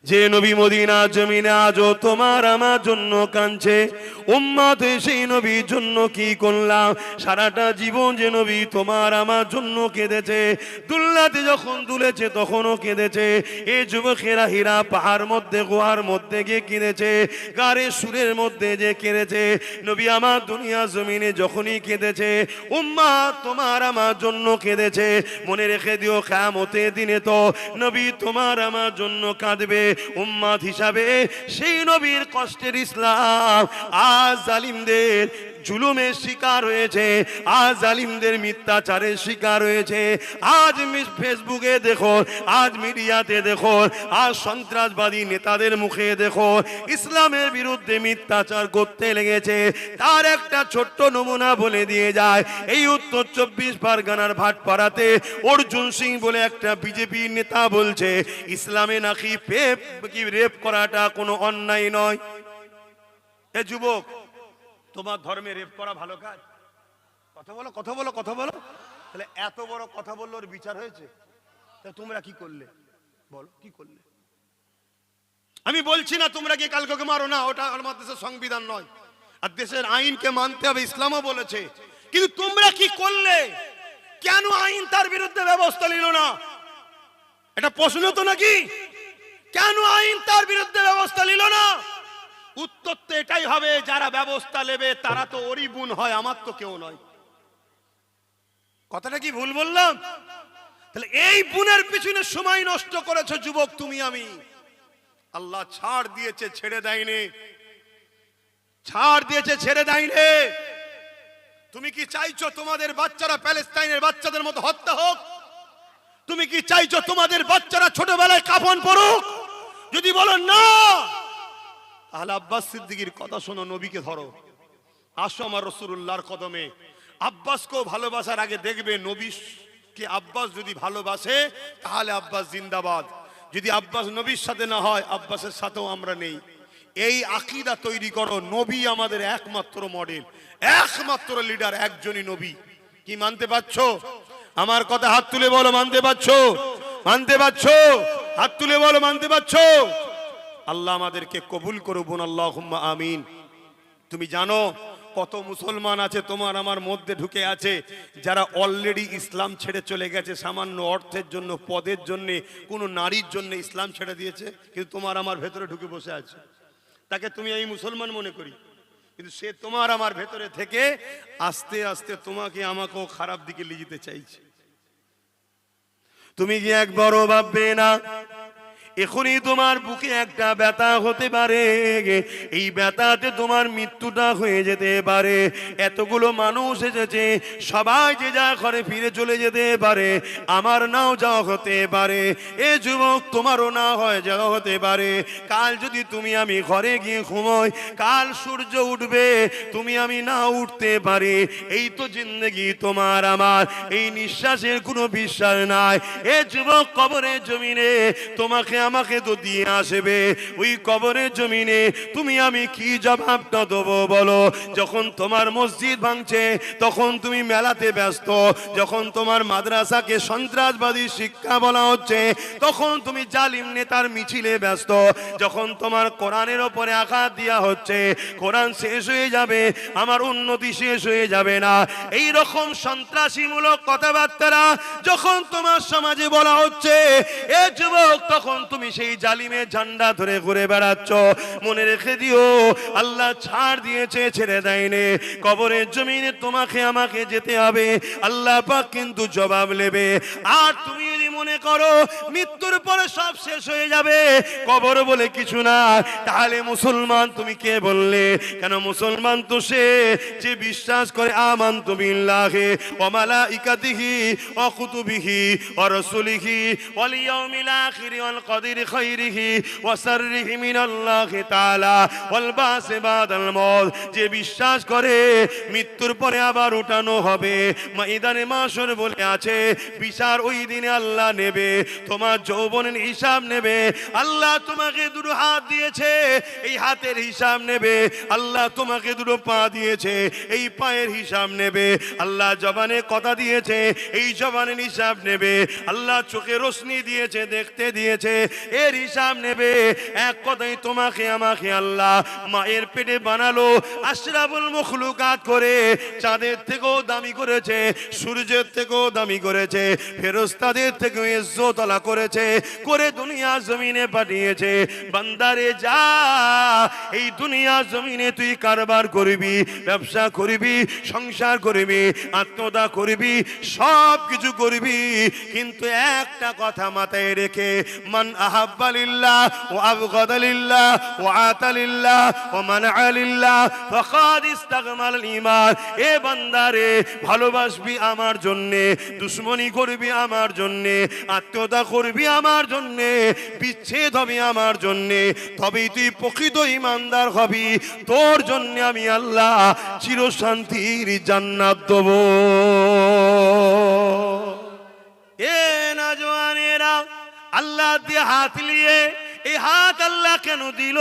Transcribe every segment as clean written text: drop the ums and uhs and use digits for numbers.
যে নবী মদিনা জমিনে আজও তোমার আমার জন্য কাঁদছে, উম্মত সেই নবীর জন্য কি করলাম? সারাটা জীবন যে নবী তোমার আমার জন্য কেঁদেছে, দুল্লাতে যখন দুলেছে তখনও কেঁদেছে। এই যুবকেরা হীরা পাহাড় মধ্যে গুহার মধ্যে গিয়ে কেঁদেছে, গাড়ে সুরের মধ্যে যে কেঁদেছে। নবী আমার দুনিয়া জমিনে যখনই কেঁদেছে, উম্মত তোমার আমার জন্য কেঁদেছে। মনে রেখে দিও, কিয়ামতের দিনে তো নবী তোমার আমার জন্য কাঁদবে। উম্মত হিসাবে সেই নবীর কষ্টের ইসলাম আজ জালিমদের জুলুমের শিকার হয়েছে, আজ জালিমদের মিথ্যাচারের শিকার হয়েছে। আজ ফেসবুকে দেখো, আজ মিডিয়াতে দেখো, আজ সন্ত্রাসবাদী নেতাদের মুখে দেখো ইসলামের বিরুদ্ধে মিথ্যাচার করতে লেগেছে। তার একটা ছোট্ট নমুনা বলে দিয়ে যায়। এই উত্তর 24 পরগনার ভাটপাড়াতে অর্জুন সিং বলে একটা বিজেপি নেতা বলছে ইসলামে নাকি রেপ করাটা কোনো অন্যায় নয়। এ যুবক, তোমার ধর্মে রেপ করা ভালো কাজ? কথা বলো, কথা বলো, কথা বলো। তাহলে এত বড় কথা বললো, ওর বিচার হয়েছে? তা তোমরা কি করলে বলো, কি করলে? আমি বলছি না তোমরা কি কালকে মারো না, ওটা আমার দেশের সংবিধান নয়, আর দেশের আইনকে মানতে হবে, ইসলামও বলেছে। কিন্তু তোমরা কি করলে? কেন আইন তার বিরুদ্ধে ব্যবস্থা নিল না? এটা প্রশ্ন তো নাকি? কেন আইন তার বিরুদ্ধে ব্যবস্থা নিল না? উত্তর তো এটাই হবে, যারা ব্যবস্থা নেবে তারা তো ওরই বোন হয়, আমার তো কেউ নয়। কথাটা কি ভুল বললাম? তাহলে এই বোনের পিছনে সময় নষ্ট করেছে যুবক তুমি আমি। আল্লাহ ছাড় দিয়েছে, ছেড়ে দেয়নি। ছাড় দিয়েছে, ছেড়ে দেয়নি। তুমি কি চাইছো তোমাদের বাচ্চারা প্যালেস্তাইনের বাচ্চাদের মতো হত্যা হোক? তুমি কি চাইছো তোমাদের বাচ্চারা ছোটবেলায় কাফন পড়ুক? যদি বলো না, তাহলে আব্বাস সিদ্দিকীর কথা শোনো, নবীকে ধরো, আসো আমার রাসূলুল্লাহর কদমে। আব্বাসকেও ভালোবাসার আগে দেখবে নবীকে আব্বাস যদি ভালোবাসে তাহলে আব্বাস জিন্দাবাদ। যদি আব্বাস নবীর সাথে না হয়, আব্বাসের সাথেও আমরা নেই। এই আকীদা তৈরি করো। নবী আমাদের একমাত্র মডেল, একমাত্র লিডার, একজনই নবী। কি মানতে পারছো? আমার কথা হাত তুলে বলো, মানতে পারছো? মানতে পারছো? হাত তুলে বলো, মানতে পারছো? আল্লাহ আমাদেরকে কবুল করুন, আল্লাহুম্মা আমিন। তুমি জানো কত মুসলমান আছে তোমার আমার মধ্যে ঢুকে আছে, যারা অলরেডি ইসলাম ছেড়ে চলে গেছে, সামান্য অর্থের জন্য, পদের জন্য, কোনো নারীর জন্য ইসলাম ছেড়ে দিয়েছে, কিন্তু তোমার আমার ভেতরে ঢুকে বসে আছে। তাকে তুমি এই মুসলমান মনে করি, কিন্তু সে তোমার আমার ভেতরে থেকে আস্তে আস্তে তোমাকে আমাকেও খারাপ দিকে নিয়ে যেতে চাইছে। তুমি কি একবারও ভাববে না এখনই তোমার বুকে একটা ব্যথা হতে পারে, এই ব্যথাতে তোমার মৃত্যুটা হয়ে যেতে পারে। এতগুলো মানুষ এসেছে, সবাই যে যা ঘরে ফিরে চলে যেতে পারে, আমার নাও যাওয়া হতে পারে। এ যুবক, তোমারও না হয় যাওয়া হতে পারে। কাল যদি তুমি আমি ঘরে গিয়ে ঘুমোই, কাল সূর্য উঠবে, তুমি আমি না উঠতে পারি। এই তো জিন্দেগি তোমার আমার, এই নিঃশ্বাসের কোনো বিশ্বাস নাই। এ যুবক, কবরের জমিনে তোমাকে আমাকে তো দিয়ে আসবে। ওই কবরের জমিনে তুমি আমি কি জবাবটা দেবো বলো? যখন তোমার মসজিদ ভাঙছে তখন তুমি মেলাতে ব্যস্ত, যখন তোমার মাদ্রাসাকে সন্ত্রাসবাদী শিক্ষা বলা হচ্ছে তখন তুমি জালিম নেতার মিছিলে ব্যস্ত, যখন তোমার কোরআনের ওপরে আঘাত দেওয়া হচ্ছে, কোরআন শেষ হয়ে যাবে, আমার উন্নতি শেষ হয়ে যাবে না, এই রকম সন্ত্রাসীমূলক কথাবার্তা যখন তোমার সমাজে বলা হচ্ছে, এ যুবক, তখন তুমি সেই জালিমের ঝান্ডা ধরে ঘুরে বেড়াচ্ছ। মনে রেখে দিও, আল্লাহ ছাড় দিয়েছে, ছেড়ে দেয়নি। কবরের জমিনে তোমাকে আমাকে যেতে হবে, আল্লাহ পাক কিন্তু জবাব নেবে। আর তুমি যদি মনে করো মৃত্যুর পরে সব শেষ হয়ে যাবে, কবর বলে কিছু না, তাহলে মুসলমান তুমি কে বললে? কেন মুসলমান তো সে যে বিশ্বাস করে আমানতু বিল্লাহি ওয়া মালাইকাতিহি ওয়া কুতুবিহি ওয়া রাসূলিহি ওয়াল ইয়াউমিল আখিরি ওয়াল কদরি খাইরিহি ওয়া শাররিহি মিনাল্লাহি তাআলা ওয়াল বাসি বাদাল মউত, যে বিশ্বাস করে মৃত্যুর পরে আবার উঠানো হবে। ময়দানে মাশর বলে আছে, বিচার ওই দিনে আল্লাহ নেবে, তোমার যৌবনের হিসাব নেবে। আল্লাহ তোমাকে দুটো হাত দিয়েছে, এই হাতের হিসাব নেবে। আল্লাহ তোমাকে দুটো পা দিয়েছে, এই পায়ের হিসাব নেবে। আল্লাহ জবানে কথা দিয়েছে, এই জবানের হিসাব নেবে। আল্লাহ চোখে রোশনি দিয়েছে, দেখতে দিয়েছে, এর হিসাব নেবে। এক কথাই তোমাকে আমাকে আল্লাহ মায়ের পেটে বানালো, আশরাফুল মখলুকাত করে, চাঁদের থেকেও দামি করেছে, সূর্যের থেকেও দামি করেছে, ফেরেশতাদের থেকেও ইজ্জতওয়ালা করেছে, করে দুনিয়া জমিনে পাঠিয়েছে। বান্দারে যা, এই দুনিয়া জমিনে তুই কারবার করবি, ব্যবসা করবি, সংসার করবি, আত্মদা করবি, সব কিছু করবি, কিন্তু একটা কথা মাথায় রেখে, মান আহাব্বা লিল্লাহ ওয়া আবগাদা লিল্লাহ ওয়া আতা লিল্লাহ ওয়া মানআ লিল্লাহ ফাকাদ ইসতাগমাল ঈমান। এ বান্দারে, ভালোবাসবি আমার জন্যে, দুশ্মনী করবি আমার জন্যে, আত্মীয়তা করবি আমার জন্যে, বিচ্ছেদ হবে আমার জন্যে, তবেই তুই প্রকৃত ঈমানদার হবি। তোর জন্য আমি আল্লাহ চিরশান্তির জান্নাত দেব। এ নওজওয়ানেরা, আল্লাহ দিয়ে হাত নিয়ে, এই হাত আল্লাহ কেন দিল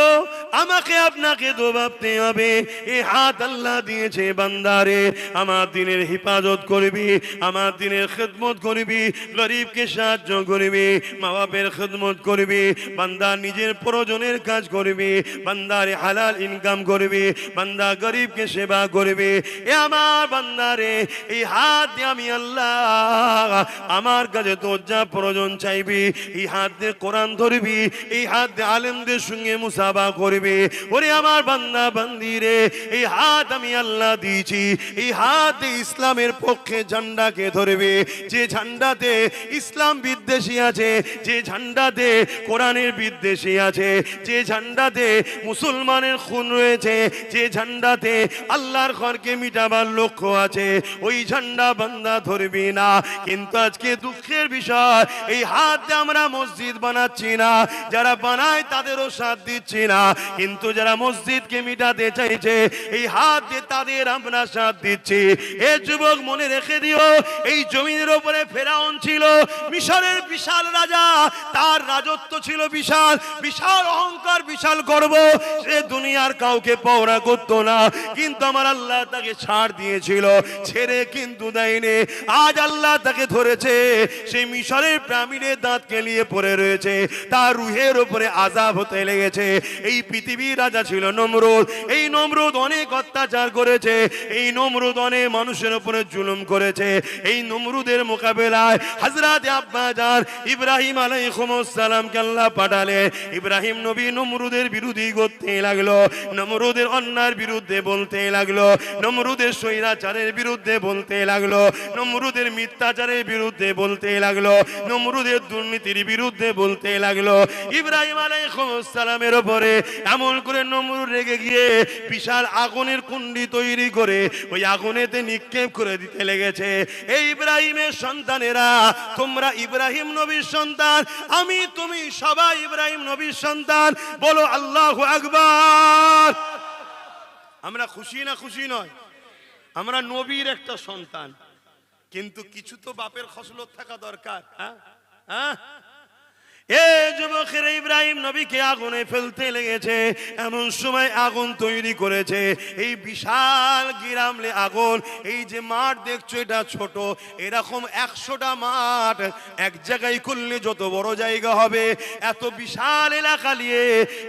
আমাকে আপনাকে তো ভাবতে হবে। এই হাত আল্লাহ দিয়েছে বান্দারে, আমার দিনের হিফাজত করবি, আমার দিনের খেদমত করবি, গরিবকে সাহায্য করবি, মা বাপের খেদমত করবি, বান্দা নিজের প্রয়োজনের কাজ করবি, বান্দারে হালাল ইনকাম করবি, বান্দা গরিবকে সেবা করবি। এ আমার বান্দারে, এই হাত দিয়ে আমি আল্লাহ আমার কাছে তোর যা প্রয়োজন চাইবি, এই হাত দিয়ে কোরআন ধরবি, এই হাত দিয়ে আলেমদের সঙ্গে মুসাফা করবে। ওরে আমার বান্দা বান্দিরে, এই হাত আমি আল্লাহ দিয়েছি, এই হাত ইসলামের পক্ষে ঝান্ডাকে ধরবে। যে ঝান্ডাতে ইসলাম বিদ্বেষী আছে, যে ঝান্ডাতে কোরআনের বিদ্বেষী আছে, যে ঝান্ডাতে মুসলমানের খুন রয়েছে, যে ঝান্ডাতে আল্লাহর ঘরকে মিটাবার লক্ষ্য আছে, ওই ঝান্ডা বান্দা ধরবি না। কিন্তু আজকে দুঃখের বিষয়, এই হাত দিয়ে আমরা মসজিদ বানাচ্ছি না, যারা বানায় তাদেরও সাথ দিচ্ছি না, কিন্তু যারা মসজিদকে মিটাতে চাইছে, এই হাত দিয়ে তাদের আমরা সাথ দিচ্ছি। এ যুবক মনে রেখে দিও, এই জমিনের উপরে ফেরাউন ছিল মিশরের বিশাল রাজা, তার রাজত্ব ছিল বিশাল, বিশাল অহংকার, বিশাল গর্ব, সে দুনিয়ার কাউকে পওরা করতো না, কিন্তু আমার আল্লাহ তাকে ছাড় দিয়েছিল, ছেড়ে কিন্তু দেয়নি। আজ আল্লাহ তাকে ধরেছে, সেই মিশরের পিরামিডে দাঁত কেলিয়ে পড়ে রয়েছে, তার রুহের উপরে আযাব হতে লেগেছে। এই পৃথিবীর রাজা ছিল নমরুদ, এই নমরুদ অনেক অত্যাচার করেছে, এই নমরুদ অনেক মানুষের উপরে জুলুম করেছে। এই নমরুদের মোকাবেলায় হযরত আব্বাজান ইব্রাহিম আলাইহিস সালামকে আল্লাহ পাঠালে। ইব্রাহিম নবী নমরুদের বিরোধী করতে লাগলো, নমরুদের অন্যায়ের বিরুদ্ধে বলতে লাগলো, নমরুদের স্বৈরাচারের বিরুদ্ধে বলতে লাগলো, নমরুদের মিথ্যাচারের বিরুদ্ধে বলতে লাগলো, নমরুদের দুর্নীতির বিরুদ্ধে বলতে লাগলো। ইব্রাহিম আলাইহিস সালামের উপরে এমন করে নমরুদ রেগে গিয়ে বিশাল আগুনের কুণ্ডি তৈরি করে ওই আগুনেতে নিক্ষেপ করে দিতে লেগেছে। এই ইব্রাহিমের সন্তানেরা, তোমরা ইব্রাহিম নবীর সন্তান, আমি তুমি সবাই ইব্রাহিম নবীর সন্তান, বলো আল্লাহু আকবার। আমরা খুশি না খুশি নয়? আমরা নবীর একটা সন্তান, কিন্তু কিছু তো বাপের খসলত থাকা দরকার। হ্যাঁ, এ যুবকের ইব্রাহিম নবীকে আগুনে ফেলতে লেগেছে, এমন সময় আগুন তৈরি করেছে, এই বিশাল গিরামলে আগুন। এই যে মাঠ দেখছো এটা ছোট, এরকম 100টা মাঠ এক জায়গায় করলে যত বড় জায়গা হবে, এত বিশাল এলাকা নিয়ে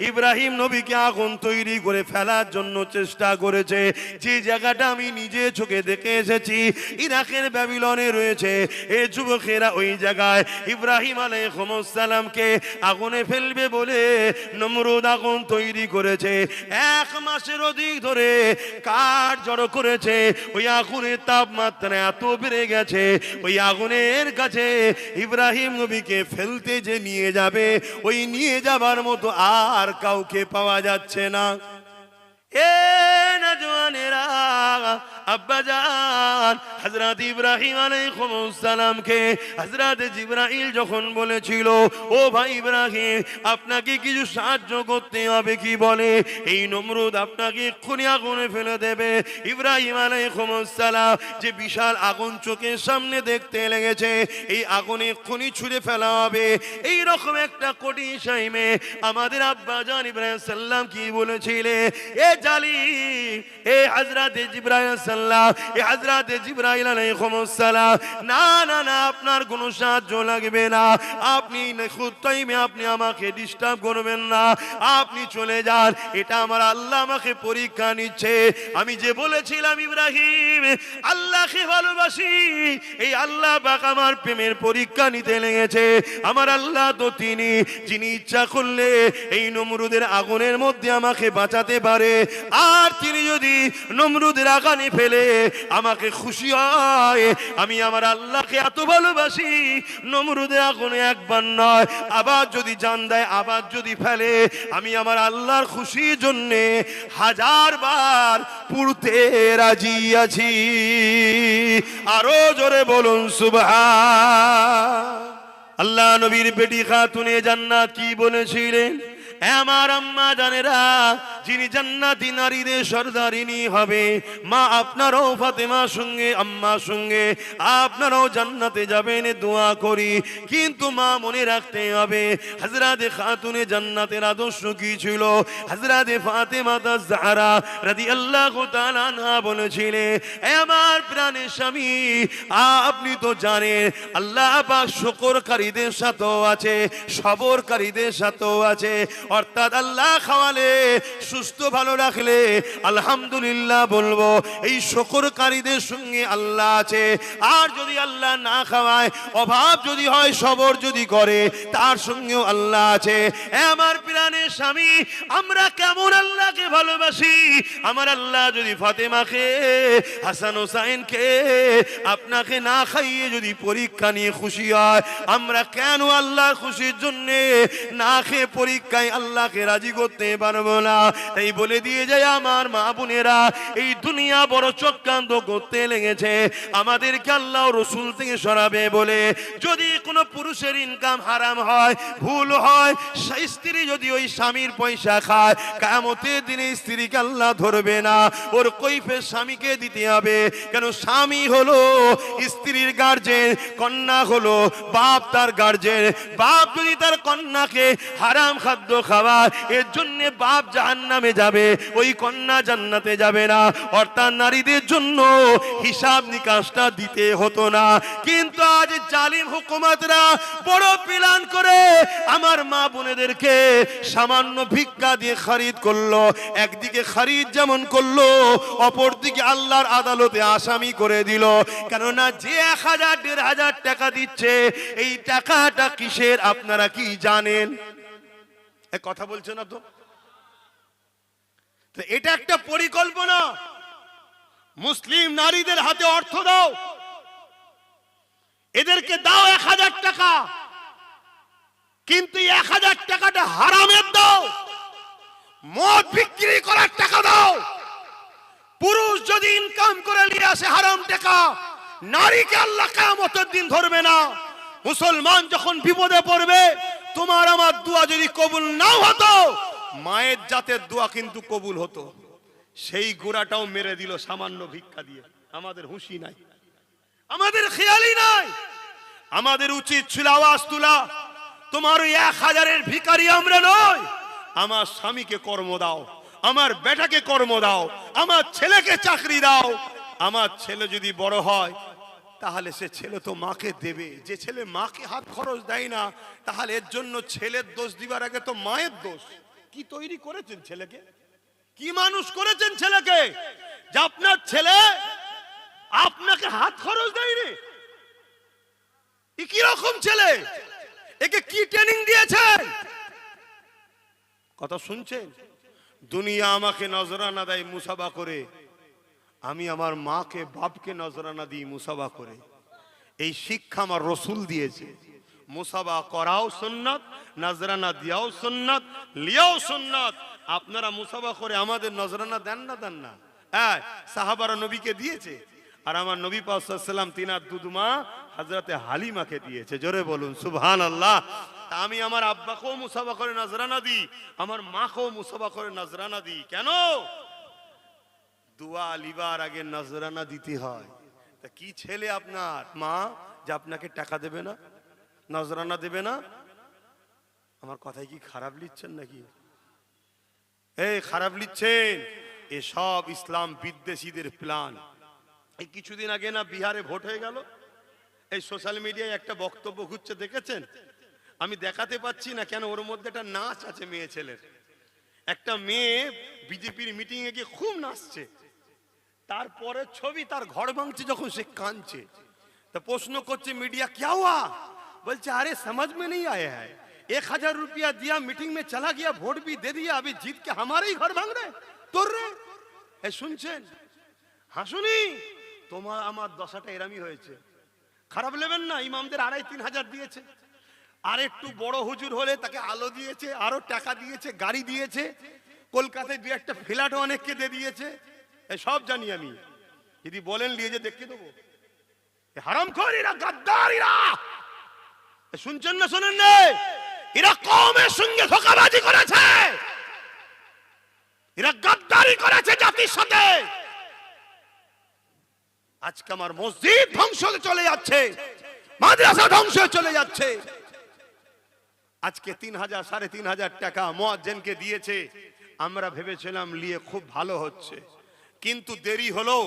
ইব্রাহিম নবীকে আগুন তৈরি করে ফেলার জন্য চেষ্টা করেছে। যে জায়গাটা আমি নিজে চোখে দেখে এসেছি, ইরাকের ব্যাবিলনে রয়েছে। এ যুবকেরা ওই জায়গায় ইব্রাহিম আলাইহিস সালাম কে আগুনে ফেলবে বলে নমরুদ আগুন তৈরি করেছে। 1 মাসের অধিক ধরে কাঠ জড়ো করেছে। ওই আগুনের তাপমাত্রা এত বেড়ে গেছে, ওই আগুনের কাছে ইব্রাহিম নবীকে ফেলতে যে নিয়ে যাবে, ওই নিয়ে যাবার মতো আর কাউকে পাওয়া যাচ্ছে না। এ নওজওয়ানেরা, আব্বাজান আমার হযরত ইব্রাহিম আলাইহিস সালামকে হযরত জিবরাইল যখন বলেছিল, ও ভাই ইব্রাহিম, আপনাকে কিছু সাহায্য করতে হবে কি বলে, এই নমরুদ আপনাকে এক্ষুনি আগুনে ফেলে দেবে। ইব্রাহিম আলাইহিস সালাম যে বিশাল আগুন চোখের সামনে দেখতে লেগেছে, এই আগুনে এক্ষুনি ছুঁড়ে ফেলা হবে, এই রকম একটা কঠিন টাইমে আমাদের আব্বা জান ইব্রাহিম সাল্লাম কি বলেছিলেন, এ জালিম, এ হযরত জিবরাইল সাল্লাম, এ হযরত জিবরাইল আলাইহিস সালাম, না না না, আপনার কোনো সাহায্য লাগবে না, আপনি নিখুঁত টাইমে আপনি আমাকে ডিস্টার্ব করবেন না, আপনি চলে যান, এটা আমার আল্লাহ আমাকে পরীক্ষা নিচ্ছে। আমি যে বলেছিলাম ইব্রাহিম আল্লাহকে ভালোবাসি, এই আল্লাহ পাক আমার প্রেমের পরীক্ষা নিতে লেগেছে। আমার আল্লাহ তো তিনি যিনি ইচ্ছা করলে এই নমরুদের আগুনের মধ্যে আমাকে বাঁচাতে পারে, আর তিনি যদি নমরুদের আগুনে ফেলে আমাকে খুশি হয়। আমি আমার আল্লাহকে এত ভালোবাসি, নমরুদের আগুনে একবার নয়, আবার যদি জান দেয়, আবার যদি ফেলে, আমি আমার আল্লাহর খুশির জন্যে 1000 বার পুড়তে রাজি আছি। আরো জোরে বলুন সুবহান। আল্লাহ নবীর বেটি খাতুনে জান্নাত কি বলেছিলেন, আমার আম্মা জানেরা, যিনি জান্নাতি নারীদের সরদারিনী হবে, মা আপনারাও ফাতেমার সঙ্গে আম্মার সঙ্গে আপনারাও জান্নাতে যাবেন দোয়া করি। কিন্তু মা মনে রাখতে হবে হযরতে খাতুনে জান্নাতের আদর্শ কি ছিল। হযরতে ফাতেমা জাহরা রাদিয়াল্লাহু তাআলা আনহা বলেছিলেন, এ আমার প্রাণের স্বামী, আপনি তো জানেন আল্লাহ পাক শুকরকারীদের সাথেও আছে, সবরকারীদের সাথেও আছে, অর্থাৎ আল্লাহ খাওয়ালে, সুস্থ ভালো রাখলে আলহামদুলিল্লাহ বলবো, এই শুকরকারীদের সঙ্গে আল্লাহ আছে। আর যদি আল্লাহ না খাওয়ায়, অভাব যদি হয়, সবর যদি করে, তার সঙ্গেও আল্লাহ আছে। আমার প্রাণের স্বামী, আমরা কেমন আল্লাহকে ভালোবাসি। আমার আল্লাহ যদি ফাতেমাকে, হাসান হোসাইনকে আপনাকে না খাইয়ে যদি পরীক্ষা নিয়ে খুশি হয়, আমরা কেন আল্লাহর খুশির জন্য না খেয়ে পরীক্ষায় আল্লাহকে রাজি করতে পারবো না। তাই বলে দিয়ে যায় আমার মা বোনেরা, এই দুনিয়া বড় চক্রান্ত করতে লেগেছে আমাদেরকে আল্লাহ রসুল থেকে সরাবে বলে। যদি কোনো পুরুষের ইনকাম হারাম হয়, ভুল হয়, স্ত্রী যদি ওই স্বামীর পয়সা খায়, কিয়ামতের দিনে স্ত্রীকে আল্লাহ ধরবে না, ওর কৈফিয়ত স্বামীকে দিতে হবে। কেন, স্বামী হলো স্ত্রীর গার্জেন, কন্যা হলো বাপ তার গার্জেন। বাপ যদি তার কন্যাকে হারাম খাদ্য খাওয়ায়, এর জন্য বাপ জাহান্নামে যাবে, ওই কন্যা জান্নাতে যাবে না। অর্থাৎ নারীদের জন্য হিসাব নিকাশটা দিতে হতো না। কিন্তু আজ জালিম হুকুমতরা বড় প্ল্যান করে আমার মা বোনেদেরকে সামান্য ভিক্ষা দিয়ে খরিদ করলো। একদিকে খরিদ যেমন করলো, অপরদিকে আল্লাহর আদালতে আসামি করে দিল। কেননা যে 1000 1500 টাকা দিচ্ছে, এই টাকাটা কিসের আপনারা কি জানেন? কথা বলছে না তো। এটা একটা পরিকল্পনা। মুসলিম নারীদের হাতে অর্থ দাও, এদেরকে দাও 1000 টাকা, কিন্তু 1000 টাকাটা হারামের দাও, মদ বিক্রি করার টাকা দাও। পুরুষ যদি ইনকাম করে নিয়ে আসে হারাম টাকা, নারীকে আল্লাহ কিয়ামতের দিন ধরবে না। মুসলমান যখন বিপদে পড়বে, তোমার আমার দোয়া যদি কবুল নাও হতো, মায়ের জাতের দোয়া কিন্তু কবুল হতো। সেই গোড়াটাও মেরে দিল সামান্য ভিক্ষা দিয়ে। আমাদের হুঁশি নাই, আমাদের খেয়ালই নাই। আমাদের উচিত ছিল আওয়াজ তোলা, তোমার ওই 1000-এর ভিখারি আমরা নই। আমার স্বামীকে কর্ম দাও, আমার বেটাকে কর্ম দাও, আমার ছেলেকে চাকরি দাও। আমার ছেলে যদি বড় হয়, তাহলে সে ছেলে তো মাকে দেবে। যে ছেলে মাকে হাত খরচ দেয় না, তাহলে এর জন্য ছেলের দোষ দিবার আগে তো মায়ের দোষ। কি তৈরি করেছেন ছেলেকে, কি মানুষ করেছেন ছেলেকে, যে আপনার ছেলে আপনাকে হাত খরচ দেয়নি? কি রকম ছেলে, একে কি ট্রেনিং দিয়েছেন? কথা শুনছেন? দুনিয়া আমাকে নজরানা দেয় মুসাবা করে, আমি আমার মাকে বাপকে নজরানা দিই মুসাবা করে। এই শিক্ষা আমার রসুল দিয়েছে। মুসাবা করাও সুন্নাত, নজরানা দিয়াও সুন্নাত, লিয়াও সুন্নাত। আপনারা মুসাবা করে আমাদের নজরানা দেন না? দেন না? হ্যাঁ, সাহাবারা নবীকে দিয়েছে, আর আমার নবী পাক সাল্লাল্লাহু আলাইহি ওয়াসাল্লাম তিনার দুধমা হযরতে হালিমাকে দিয়েছে। জোরে বলুন সুবহানাল্লাহ। তা আমি আমার আব্বাকেও মুসাফা করে নজরানা দিই, আমার মাকেও মুসাফা করে নজরানা দিই। কেন? দোয়া লিবার আগে নজরানা দিতে হয়। তা কি ছেলে আপনার মা যে আপনাকে টাকা দেবে না, নজরানা দেবে না? আমার কথাই কি খারাপ লিখছেন নাকি? এই খারাপ লিখছেন? এ সব ইসলাম বিদ্বেষীদের প্ল্যান। এই কিছুদিন আগে না বিহারে ভোট হয়ে গেল, এই সোশ্যাল মিডিয়ায় একটা বক্তব্য ঘুরছে, দেখেছেন? আমি দেখাতে পাচ্ছি না কেন, ওর মধ্যে একটা নাচ আছে মেয়ে ছেলের। একটা মেয়ে বিজেপির মিটিং এ গিয়ে খুব নাচছে, তারপরে ছবি তার ঘর ভাঙছে যখন সে কাঁদছে। তা প্রশ্ন করছে মিডিয়া, क्या हुआ? বলছে আরে समझ में नहीं आया है, 1000 रुपया दिया, मीटिंग में चला गया, वोट भी दे दिया, अभी जीत के हमारे ही घर भांग रहे তোর রে। এই শুনছেন? হাসুনি তোমার আমার দশাটা এরামি হয়েছে। খারাপ নেবেন না, ইমামদের 2500-3000 দিয়েছে, আর একটু বড় হুজুর হলে তাকে আলো দিয়েছে, আরো টাকা দিয়েছে, গাড়ি দিয়েছে, কলকাতায় দু একটা ফ্ল্যাটও অনেককে দিয়ে দিয়েছে। এই সব জানি আমি। যদি বলেন নিয়ে যে দেখিয়ে দেবো। হারামখোরেরা, গাদ্দারেরা, শুনছেন না শোনেন না? এরা কওমের সঙ্গে ধোঁকাবাজি করেছে, এরা গাদ্দারি করেছে জাতির সাথে। আজকে আমার মসজিদ ধ্বংস হয়ে চলে যাচ্ছে, মাদ্রাসা ধ্বংস হয়ে চলে যাচ্ছে। আজকে 3000 3500 টাকা মুয়াজ্জিনকে দিয়েছে, আমরা ভেবেছিলাম নিয়ে খুব ভালো হচ্ছে, কিন্তু দেরি হলো।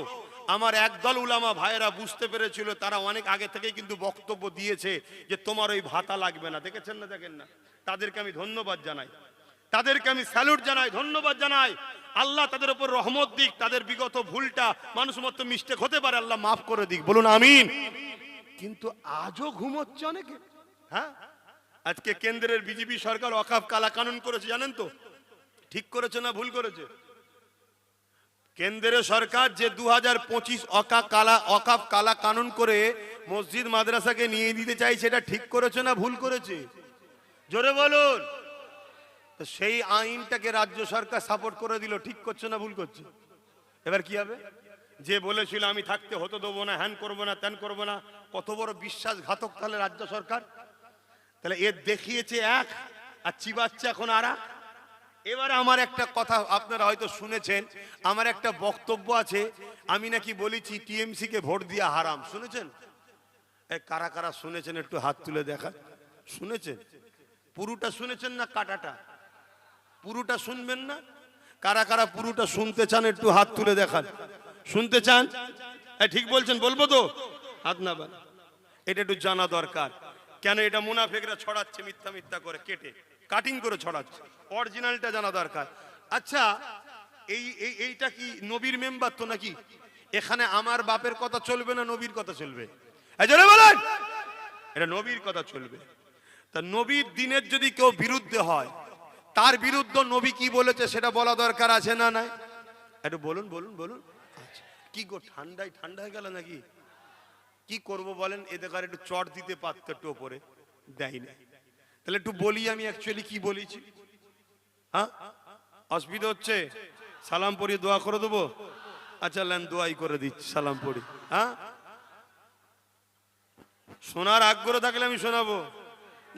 আমার একদল উলামা ভাইয়েরা বুঝতে পেরেছিল, তারা অনেক আগে থেকেই কিন্তু বক্তব্য দিয়েছে যে তোমার ওই ভাতা লাগবে না। দেখেছেন না? দেখেন না? তাদেরকে আমি ধন্যবাদ জানাই, তাদেরকে আমি স্যালুট জানাই, ধন্যবাদ জানাই। আল্লাহ তাদের উপর রহমত দিক, তাদের বিগত ভুলটা, মানুষ মতো মিস্টেক হতে পারে, আল্লাহ মাফ করে দিক, বলুন আমিন। কিন্তু আজও ঘুমোচ্ছে অনেকে। হ্যাঁ, আজকে কেন্দ্রের বিজেপি সরকার ওয়াকফ কালা কানুন করেছে, জানেন তো? ঠিক করেছে না ভুল করেছে? কেন্দ্রের সরকার যে 2025 ওয়াকফ কালা কানুন করে মসজিদ মাদ্রাসাকে নিয়ে দিতে চাই, সেটা ঠিক করেছে না ভুল করেছে? জোরে বলুন। তো সেই আইনটাকে রাজ্য সরকার সাপোর্ট করে দিল, ঠিক করছে না ভুল করছে? এবার কি হবে? যে বলেছিল আমি থাকতে হতে দেবো না, হ্যান করবো না, ত্যান করবো না, কত বড় বিশ্বাসঘাতক তাহলে রাজ্য সরকার। তাহলে এর দেখিয়েছে এক, আর চিবাচ্ছে এখন আর এক। এবারে আমার একটা কথা আপনারা হয়তো শুনেছেন, আমার একটা বক্তব্য আছে, আমি নাকি বলেছি টিএমসি কে ভোট দিয়া হারাম। শুনেছেন? কারা কারা শুনেছেন একটু হাত তুলে দেখা। শুনেছেন? পুরোটা শুনেছেন না কাটাটা? পুরোটা শুনবেন না? কারা কারা পুরোটা শুনতে চান একটু হাত তুলে দেখান। শুনতে চান? ঠিক বলছেন, বলবো তো? হাত না বান। এটা একটু জানা দরকার। কেন এটা মুনাফিকরা ছড়াচ্ছে, মিথ্যা মিথ্যা করে কেটে কাটিং করে ছড়াচ্ছে, অরিজিনালটা জানা দরকার। আচ্ছা, এইটা কি নবীর মেম্বার তো নাকি? এখানে আমার বাপের কথা চলবে না নবীর কথা চলবে? জোরে বলেন। এটা নবীর কথা চলবে। তা নবীর দিনের যদি কেউ বিরুদ্ধে হয়, তার বিরুদ্ধে নবী কি বলেছে সেটা বলা দরকার আছে না নাই? একটু বলুন বলুন বলুন। আচ্ছা, কি গো ঠান্ডায় ঠান্ডা হয়ে গেল নাকি? কি করব বলেন? এদের একটু চট দিতে পারত, একটু ওপরে দেয় না। তাহলে একটু বলি আমি অ্যাকচুয়ালি কি বলেছি। হ্যাঁ, অসুবিধা হচ্ছে? সালাম পড়ি দোয়া করে দেবো? আচ্ছা লেন, দোয়াই করে দিচ্ছি, সালাম পড়ি। হ্যাঁ, শোনার আগ্রহ থাকলে আমি শোনাবো,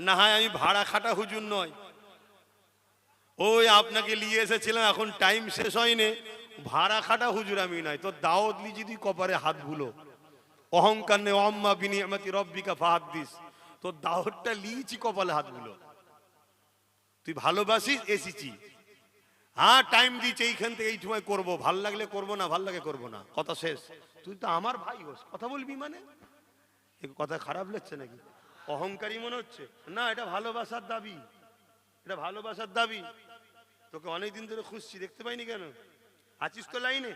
না হয় আমি ভাড়া খাটা হুজুর নয়। ওই আপনাকে নিয়ে এসেছিলাম, এখন টাইম শেষ হয়নি, ভাড়া খাটা হুজুর আমি নাই। তো দাওয়াত লি যদি কপারে হাত ভুলো, অহংকার নে আম্মা বিনিয়ামতি রব্বিকা ফাহাদ্দিস, তো দাওয়াতটা লিয়েছি কপালে হাত ভুলো। তুই ভালোবাসিস এসেছি, হ্যাঁ টাইম দিচ্ছে, এইখান থেকে এই সময় করবো, ভাল লাগলে করবো, না ভাল লাগে করবো না, কথা শেষ। তুই তো আমার ভাই হোস, কথা বলবি মানে? কথা খারাপ লাগছে নাকি? অহংকারী মনে হচ্ছে? না, এটা ভালোবাসার দাবি, এটা ভালোবাসার দাবি। তোকে অনেকদিন ধরে খুঁজছি, দেখতে পাইনি কেন? আছিস তো লাইনে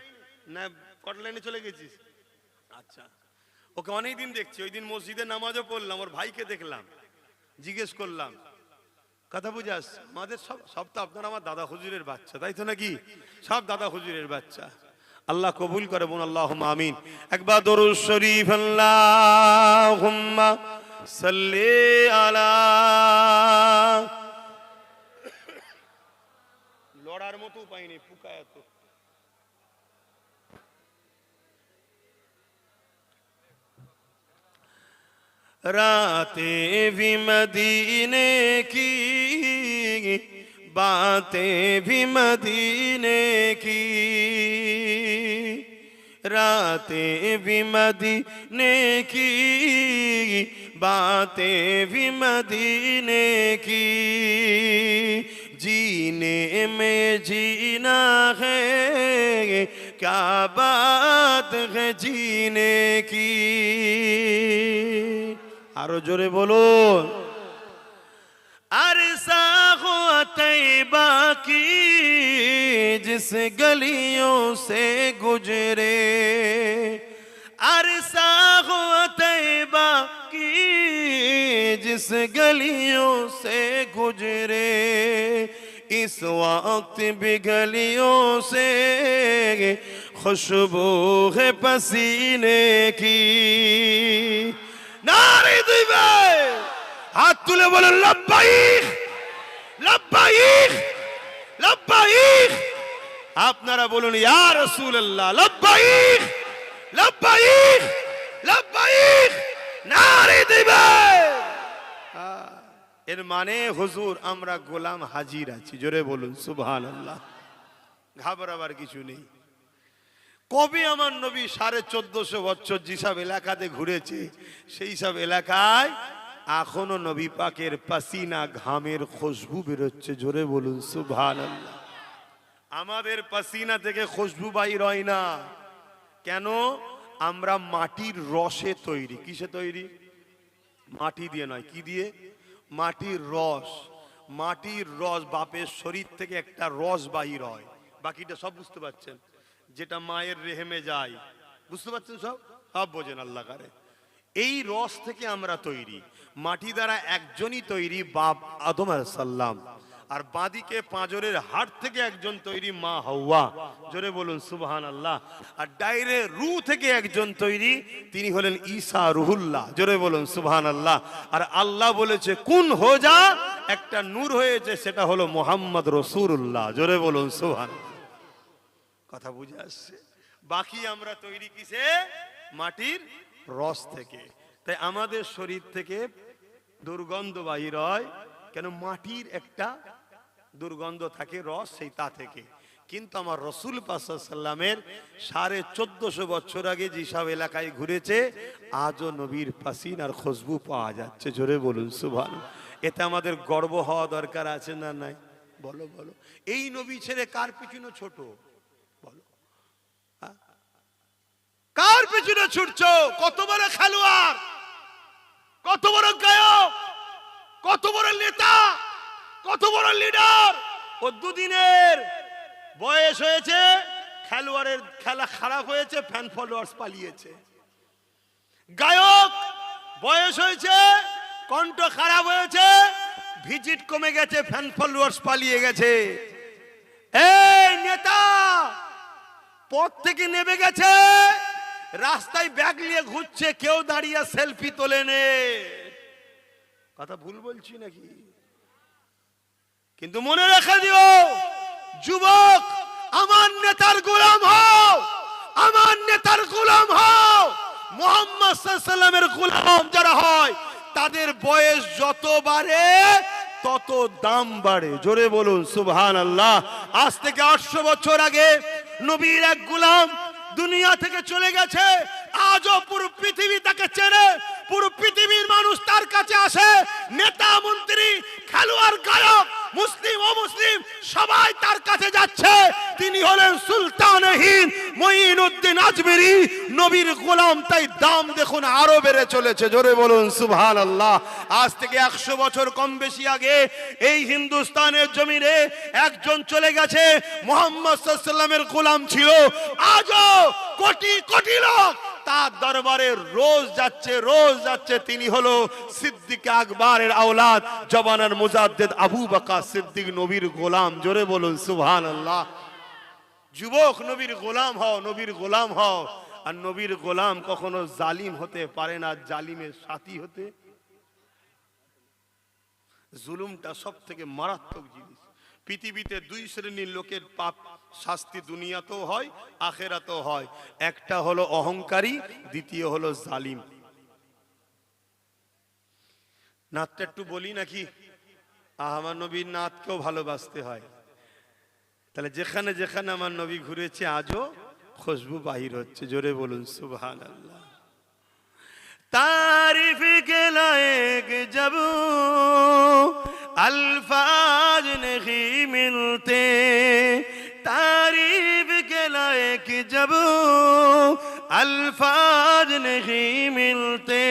না কট লাইনে চলে গেছিস? আচ্ছা, ওকে অনেকদিন দেখছি। ওই দিন মসজিদে নামাজও পড়লাম, ওর ভাইকে দেখলাম, জিজ্ঞেস করলাম, কথা বুঝাস? আমাদের সব তো আপনার আমার দাদা হুজুরের বাচ্চা, তাই তো নাকি? সব দাদা হুজুরের বাচ্চা। আল্লাহ কবুল করে, বোন আল্লাহুম্মা আমিন। একবার দরুদ শরীফ, আল্লাহুম্মা সাল্লি আলা। লড়ার মতো পাইনি, পুকায় তো। रातें भी मदीने की, बातें भी मदीने की, रातें भी मदीने की, बातें भी मदीने की, जीने में जीना है, क्या बात है जीने की। आरो जोरे बोलो। अरसा हुआ तैबा की जिस गलियों से गुजरे, अरसा हुआ तैबा की जिस गलियों से गुजरे, इस वक्त भी गलियों से खुशबू है पसीने की। नारे दिवे हाथ तुले बोलो लब्बाइक लब्बाइक लब्बाइक। আপনারা বলুন ইয়া রাসূলুল্লাহ লব্বাইক লব্বাইক লব্বাইক। নারে দিবে। এর মানে হুজুর আমরা গোলাম হাজির আছি। জোরে বলুন সুবহানাল্লাহ। ঘাবড়াবার কিছু নেই। কবে আমার নবী 1450 বছর যেসব এলাকাতে ঘুরেছে সেই সব এলাকায় এখনো নবী পাকের পাসিনা ঘামের খুশবু বেরোচ্ছে। জোরে বলুন সুবহানাল্লাহ। আমাদের পাসিনা থেকে খুশবু বাইর হয় না কেন? আমরা মাটির রসে তৈরি। কিসে তৈরি? মাটি দিয়ে নয়। কি দিয়ে? মাটির রস। মাটির রস, বাপের শরীর থেকে একটা রস বাহির হয়। বাকিটা সব বুঝতে পারছেন? যেটা মায়ের রেহেমে যায়, বুঝতে পারছেন? সব সব বোঝেন আল্লাহ করে। এই রস থেকে আমরা তৈরি। মাটি দ্বারা একজনই তৈরি, বাপ আদম আলাইহিস সালাম। আর বাঁদিকে পাঁজরের হাড় থেকে একজন তৈরি, মা হাওয়া। জোরে বলুন সুবহানাল্লাহ। আর ডাইরে রূহ থেকে একজন তৈরি, তিনি হলেন ঈসা রুহুল্লাহ। জোরে বলুন সুবহানাল্লাহ। আর আল্লাহ বলেছে কুন হো যা, একটা নূর হয়েছে, সেটা হলো মুহাম্মদ রাসূলুল্লাহ। জোরে বলুন সুবহানাল্লাহ। কথা বুঝে আসছে? বাকি আমরা তৈরি কিসে? মাটির রস থেকে। তাই আমাদের শরীর থেকে দুর্গন্ধ বাহির হয় কেন? মাটির একটা দুর্গন্ধ থাকে, রস, সেই তা থেকে। কিন্তু আমার রসুল পাক সাল্লাল্লাহু আলাইহি ওয়াসাল্লামের 1450 বছর আগে যেসব এলাকায় ঘুরেছে আজও নবীর পাসিনার খুশবু পাওয়া যাচ্ছে। জোরে বলুন সুবহানাল্লাহ। এতে আমাদের গর্ব হওয়া দরকার আছে না নাই? বলো বলো। এই নবী ছেড়ে কার পিছনে ছোট? বলো, কার পিছনে ছুটছো? কত বড় খেলোয়াড়, কত বড় গায়ক, কত বড় নেতা, কত বড় লিডার। ও দুদিনের বয়স হয়েছে, খেলোয়াড়ের খেলা খারাপ হয়েছে, ফ্যান ফলোয়ার্স পালিয়েছে। গায়ক বয়স হয়েছে, কণ্ঠ খারাপ হয়েছে, ভিজিট কমে গেছে, ফ্যান ফলোয়ার্স পালিয়ে গেছে। এই নেতা পথ থেকে নেমে গেছে, রাস্তায় ব্যাগ নিয়ে ঘুরছে, কেউ দাঁড়িয়ে সেলফি তোলে নে। কথা ভুল বলছি নাকি? কিন্তু মনে রেখে দিও যুবক, আমার নেতার গোলাম হও, আমার নেতার গোলাম হও। মুহাম্মদ সাল্লাল্লাহু আলাইহি ওয়াসাল্লামের গোলাম যারা হয় তাদের বয়স যত বাড়ে তত দাম বাড়ে। জোরে বলুন সুবহানাল্লাহ। আজ থেকে 800 বছর আগে নবীর এক গোলাম দুনিয়া থেকে চলে গেছে। আজও পুরো পৃথিবী তাকে চেনে, পুরো পৃথিবীর মানুষ তার কাছে আসে। নেতা, মন্ত্রী, খেলোয়াড়, গায়ক, মুসলিম অমুসলিম সবাই তার কাছে যাচ্ছে। তিনি হলেন সুলতান হিন্দ মুঈনুদ্দিন আজমেরি, নবীর গোলাম। তাই দাম দেখুন আরো বেড়ে চলেছে। জোরে বলুন সুবহানাল্লাহ। আজ থেকে 100 বছর কম বেশি আগে এই হিন্দুস্তানের জমিনে একজন চলে গেছে, মুহাম্মদ সাল্লাল্লাহু আলাইহি ওয়াসাল্লামের গোলাম ছিল। আজও কোটি কোটি লোক তার দরবারে রোজ যাচ্ছে, রোজ যাচ্ছে। তিনি হলো সিদ্দিক আকবরের আওলাদ, জবানার মুজাদ্দিদ আবু বকর সিদ্দিক, নবীর গোলাম। জোরে বলুন সুবহানাল্লাহ। যুবক, নবীর গোলাম হও, নবীর গোলাম হও। আর নবীর গোলাম কখনো জালিম হতে পারে না, জালিমের সাথী হতে। জুলুমটা সব থেকে মারাত্মক জিনিস। পৃথিবীতে 2 শ্রেণীর লোকের পাপ শাস্তি দুনিয়াতেও হয়, আখেরাতেও হয়। একটা হলো অহংকারী, দ্বিতীয় হলো জালিম। নাতটা একটু বলি নাকি? আমার নবীর নাতকেও ভালোবাসতে হয়। তাহলে যেখানে যেখানে আমার নবী ঘুরেছে আজও খুশবু বাহির হচ্ছে। জোরে বলুন সুবহানাল্লাহ। तारीफ के लायक जब अल्फाज नहीं मिलते, तारीफ के लायक जब अल्फाज नहीं मिलते,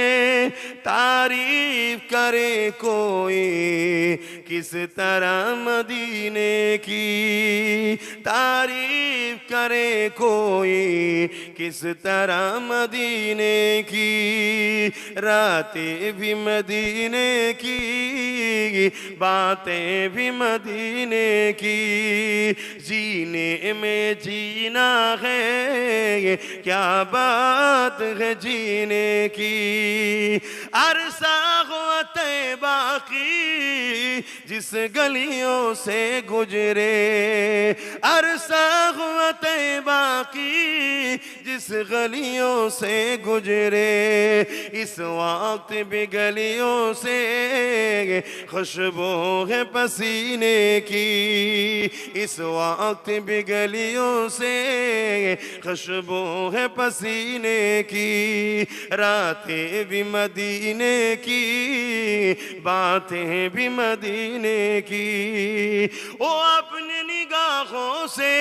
तारीफ करे कोई किस तरह मदीने की, तारीफ करे कोई किस तरह मदीने की, रातें भी मदीने की, बातें भी मदीने की, जीने में जीना है क्या बात है जीने की, अरसा हुआ तैबा की जिस गलियों से गुजरे, अरसा हुआ तैबा की जिस गलियों से गुजरे, इस वक्त भी गलियों से खुशबू है पसीने की, इस वक्त भी गलियों से खुशबू है पसीने की, रातें भी मदीने की, बातें भी मदीने की, वो अपनी निगाहों से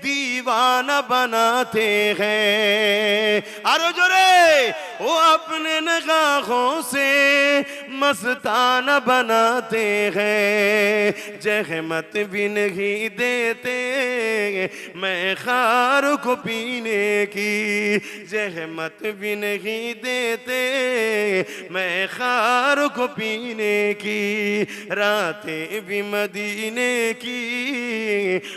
दीवाना बनाते हैं, अरे जोरे वो अपने निगाहों से मस्ताना बनाते हैं, जहमत भी नहीं देते मैं खार को पीने की, जहमत भी नहीं देते मैं खार को पीने की, रातें भी मदीने की,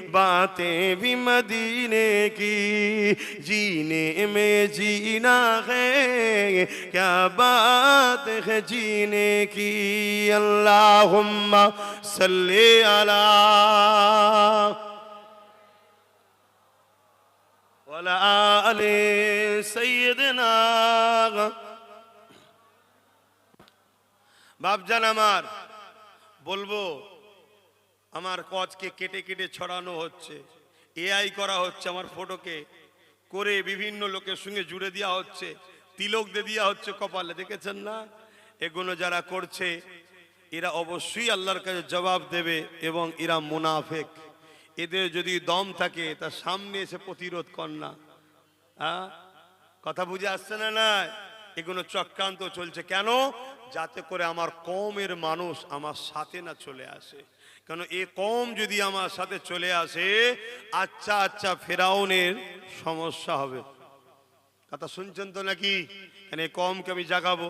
बातें भी मदीने की, जीने में जीना है क्या बात है जीने की, अल्लाहुम्मा सल्ली अला वला आले सय्यदना। বাপজান আমার বলবো, আমার কচকে কেটে কেটে ছড়ানো হচ্ছে, এআই করা হচ্ছে, আমার ফটোকে করে বিভিন্ন লোকের সঙ্গে জুড়ে দেওয়া হচ্ছে, তিলক দিয়ে দেওয়া হচ্ছে কপালে, দেখেছেন না? এগুলো যারা করছে এরা অবশ্যই আল্লাহর কাছে জবাব দেবে এবং এরা মুনাফিক। এদের যদি দম থাকে তার সামনে এসে প্রতিরোধ কর না। হ্যাঁ, কথা বুঝে আসছে না? না, এগুলো চক্রান্ত চলছে। কেন? যাতে করে আমার কওমের মানুষ আমার সাথে না চলে আসে। কেন এই কওম যদি আমার সাথে চলে আসে, আচ্ছা আচ্ছা ফেরাউনের সমস্যা হবে। কথা শুনছেন তো নাকি? কেন এই কওমকে আমি জাগাবো,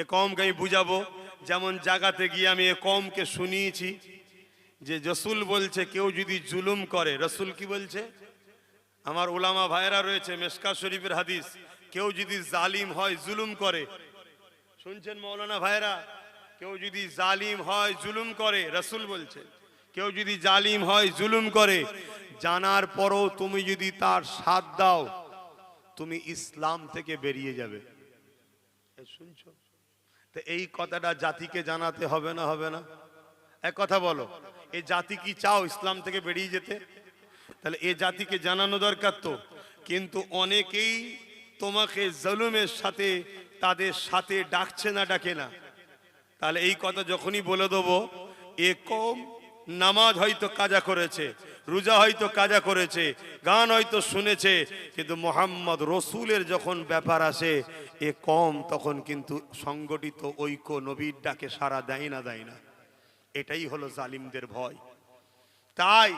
এ কওমকে আমি বুঝাবো। যেমন জাগাতে গিয়ে আমি এ কওমকে শুনিয়েছি যে রসুল বলছে কেউ যদি জুলুম করে, রসুল কি বলছে? আমার উলামা ভাইরা রয়েছে, মেশকা শরীফের হাদিস, কেউ যদি জালিম হয় জুলুম করে, শুনছেন মৌলানা ভাইরা? কেউ যদি জালিম হয় জুলুম করে, রসুল বলছে কেউ যদি জালিম হয় জুলুম করে, জানার পরও তুমি যদি তার সাথ দাও তুমি ইসলাম থেকে বেরিয়ে যাবে। শুনছো তো? এই কথাটা জাতিকে জানাতে হবে না? হবে না? এক কথা বলো, এই জাতি কি চাও ইসলাম থেকে বেরিয়ে যেতে? তাহলে এই জাতিকে জানানো দরকার তো। কিন্তু অনেকেই তোমাকে জুলুমের সাথে তাদের সাথে ডাকছে না, ডাকে না। তাহলে এই কথা যখনই বলে দেবো, এ কওম নামাজ হয়তো কাজা করেছে, রোজা হয়তো কাজা করেছে, গান হয়তো শুনেছে, কিন্তু মোহাম্মদ রসুলের যখন ব্যাপার আসে এ কওম তখন কিন্তু সংগঠিত ঐক্য নবীর ডাকে সাড়া দেয় না, দেয় না। এটাই হলো জালিমদের ভয়। তাই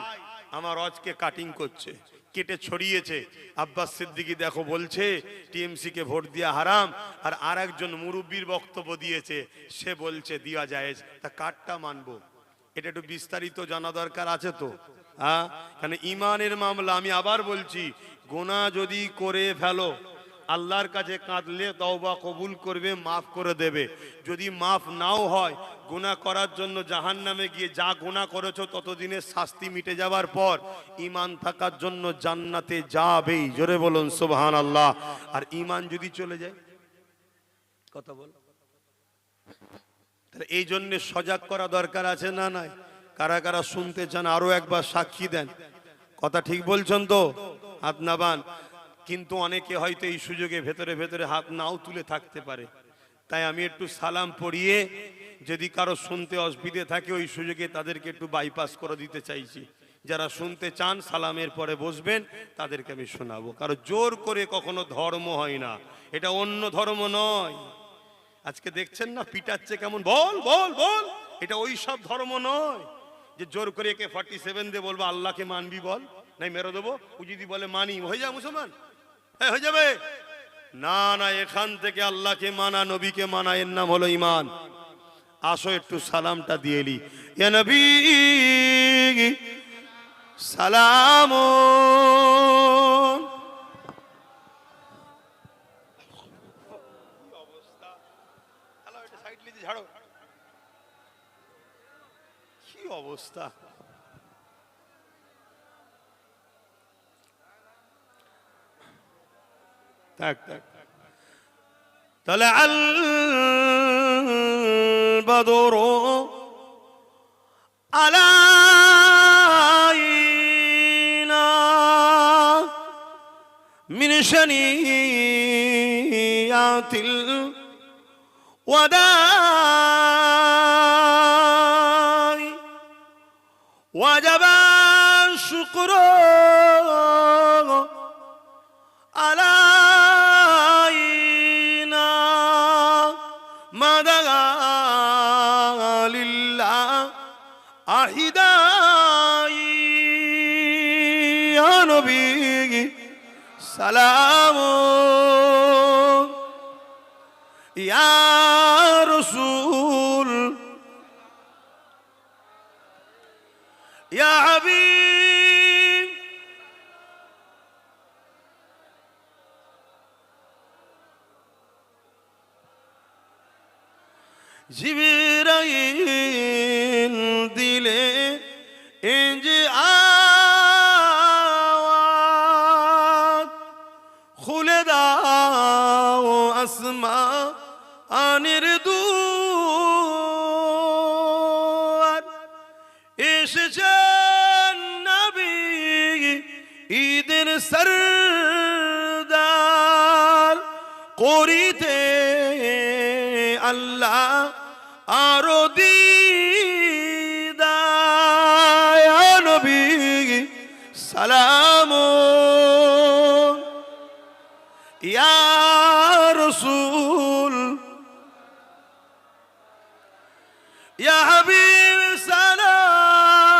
আমার আজকে কাটিং করছে, কেটে ছড়িয়েছে। আব্বাস সিদ্দিকী দেখো বলছে টিএমসি কে ভোট দেওয়া হারাম, আর আরেকজন মুরব্বীর বক্তব্য দিয়েছে, সে বলছে দেওয়া জায়েজ। তা কাটটা মানবো? এটা একটু বিস্তারিত জানা দরকার আছে তো। হ্যাঁ, কারণ ইমানের মামলা। আমি আবার বলছি, গুনাহ যদি করে ফেলো আল্লাহর কাছে কাঁদলে তওবা কবুল করবে, মাফ করে দেবে। যদি মাফ নাও হয়, গুনাহ করার জন্য জাহান্নামে গিয়ে যা গুনাহ করেছো ততদিনের শাস্তি মিটে যাবার পর ঈমান থাকার জন্য জান্নাতে যাবেই। জোরে বলুন সুবহানাল্লাহ। আর ঈমান যদি চলে যায়, কথা বল, এই জন্য সজাগ করা দরকার আছে না নাই? কারা কারা শুনতে চান আরো একবার সাক্ষী দেন। কথা ঠিক বলছেন তো? হাত নাবান। কিন্তু অনেকে হয়তো এই সুযোগে ভেতরে ভেতরে হাত নাও তুলে থাকতে পারে, তাই আমি একটু সালাম পড়িয়ে যদি কারো শুনতে অসুবিধে থাকে ওই সুযোগে তাদেরকে একটু বাইপাস করে দিতে চাইছি। যারা শুনতে চান সালামের পরে বসবেন, তাদেরকে আমি শোনাবো। কারো জোর করে কখনো ধর্ম হয় না, এটা অন্য ধর্ম নয়। আজকে দেখছেন না পিটাচ্ছে কেমন, বল বল বল, এটা ওই সব ধর্ম নয় যে জোর করে একে 47 দিয়ে বলবো আল্লাহকে মানবি বল, নাই মেরে দেবো। ও যদি বলে মানি, হয়ে যা মুসলমান, হ্যাঁ হয়ে যাবে। না না, এখান থেকে আল্লাহকে মানা, নবীকে মানা, এর নাম হলো ইমান। আসো একটু সালামটা দিয়ে নি। ইয়া নবী সালাম। কি অবস্থা! তাহলে আল বদরু আলাইনা মিন শানিয়াতিল ওয়াদাই ওয়াজাবা শুকরু আলাইনা মাদা লিল্লাহ আহিদাই। ইয়া নবী সালাম, ইয়া রাসূল, ইয়া হাবিব। জিবরাইল দিলে ইনজি আওয়াজ, খুলে দাও আসমা আনির দুয়ার। এসেছেন নবী ঈদের সরদার, করিতে আল্লাহ আরো দিদার। ইয়া নবী সালাম, ইয়া রাসূল, ইয়া হাবিব সালাম।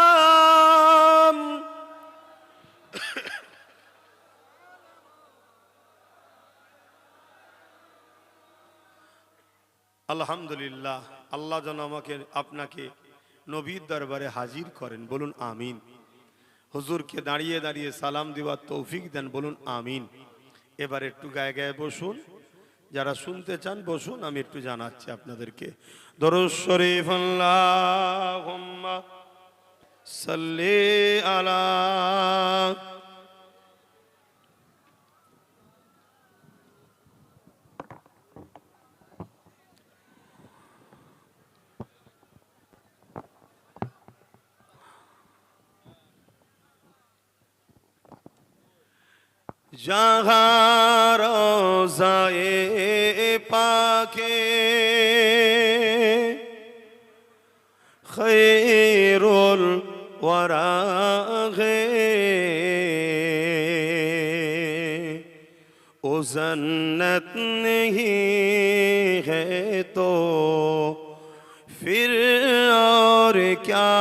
আলহামদুলিল্লাহ, আল্লাহ যেন আমাকে আপনাকে নবীর দরবারে হাজির করেন, বলুন আমিন। হুজুরকে দাঁড়িয়ে দাঁড়িয়ে সালাম দেওয়ার তৌফিক দেন, বলুন আমিন। এবার একটু গায়ে গায়ে বসুন, যারা শুনতে চান বসুন, আমি একটু জানাচ্ছি আপনাদেরকে। দরুদ শরীফ আল্লাহুম্মা সাল্লি আলা जहाँ रोज़ाए पाके खैरुल वरा है, ओ जन्नत नहीं है तो फिर और क्या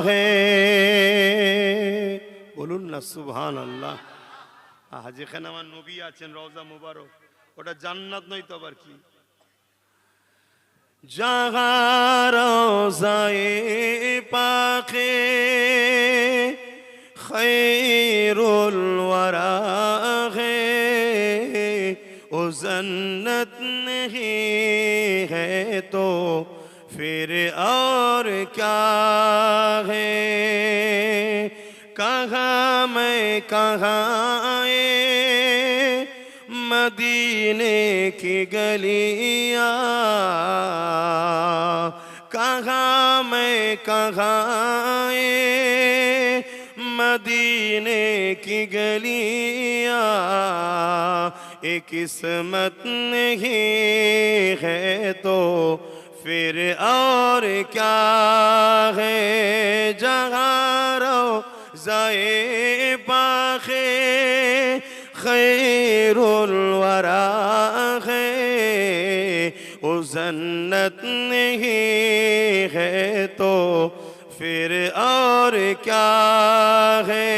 है। बोलून ना सुभान अल्लाह। যেখানে আমার নবী আছেন রওজা মুবারক, ওটা জান্নাত নয় তো আবার কি? জাহা রওজায়ে পাকে খৈরুল ওয়ারা হে, ও জন্নত नहीं है तो फिर और क्या है। कहाँ मैं कहाँ मदीने की गलियां कहाँ मैं कहाँ ये मदीने की गलियां एक किस्मत नहीं है तो फिर और क्या है जहाँ रोज़ाए पाखे खैरुल वरा है वो जन्नत नहीं है तो फिर और क्या है।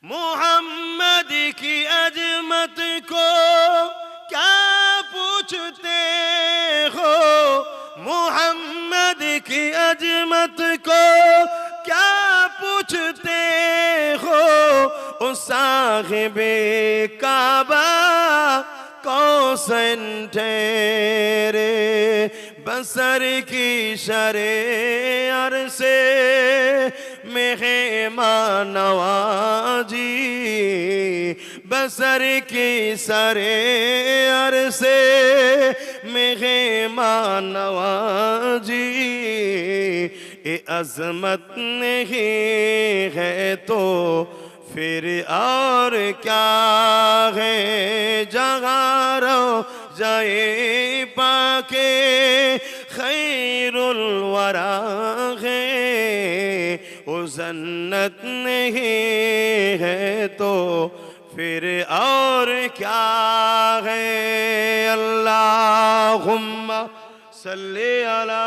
मोहम्मद की अजमत को क्या पूछते हो, मोहम्मद की अजमत को क्या पूछते हो, ओ साहिबे काबा कौसन ठहरे बसर की शरे अरसे मेहमान नवाजी बसर की सरे अरसे मेहमान नवाजी ये अजमत नहीं है तो फिर और क्या है जहाँ रोज़ाए पाके खैरुल वरा है वो जन्नत नहीं है तो फिर और क्या है। अल्लाहुम्मा सल्ली अला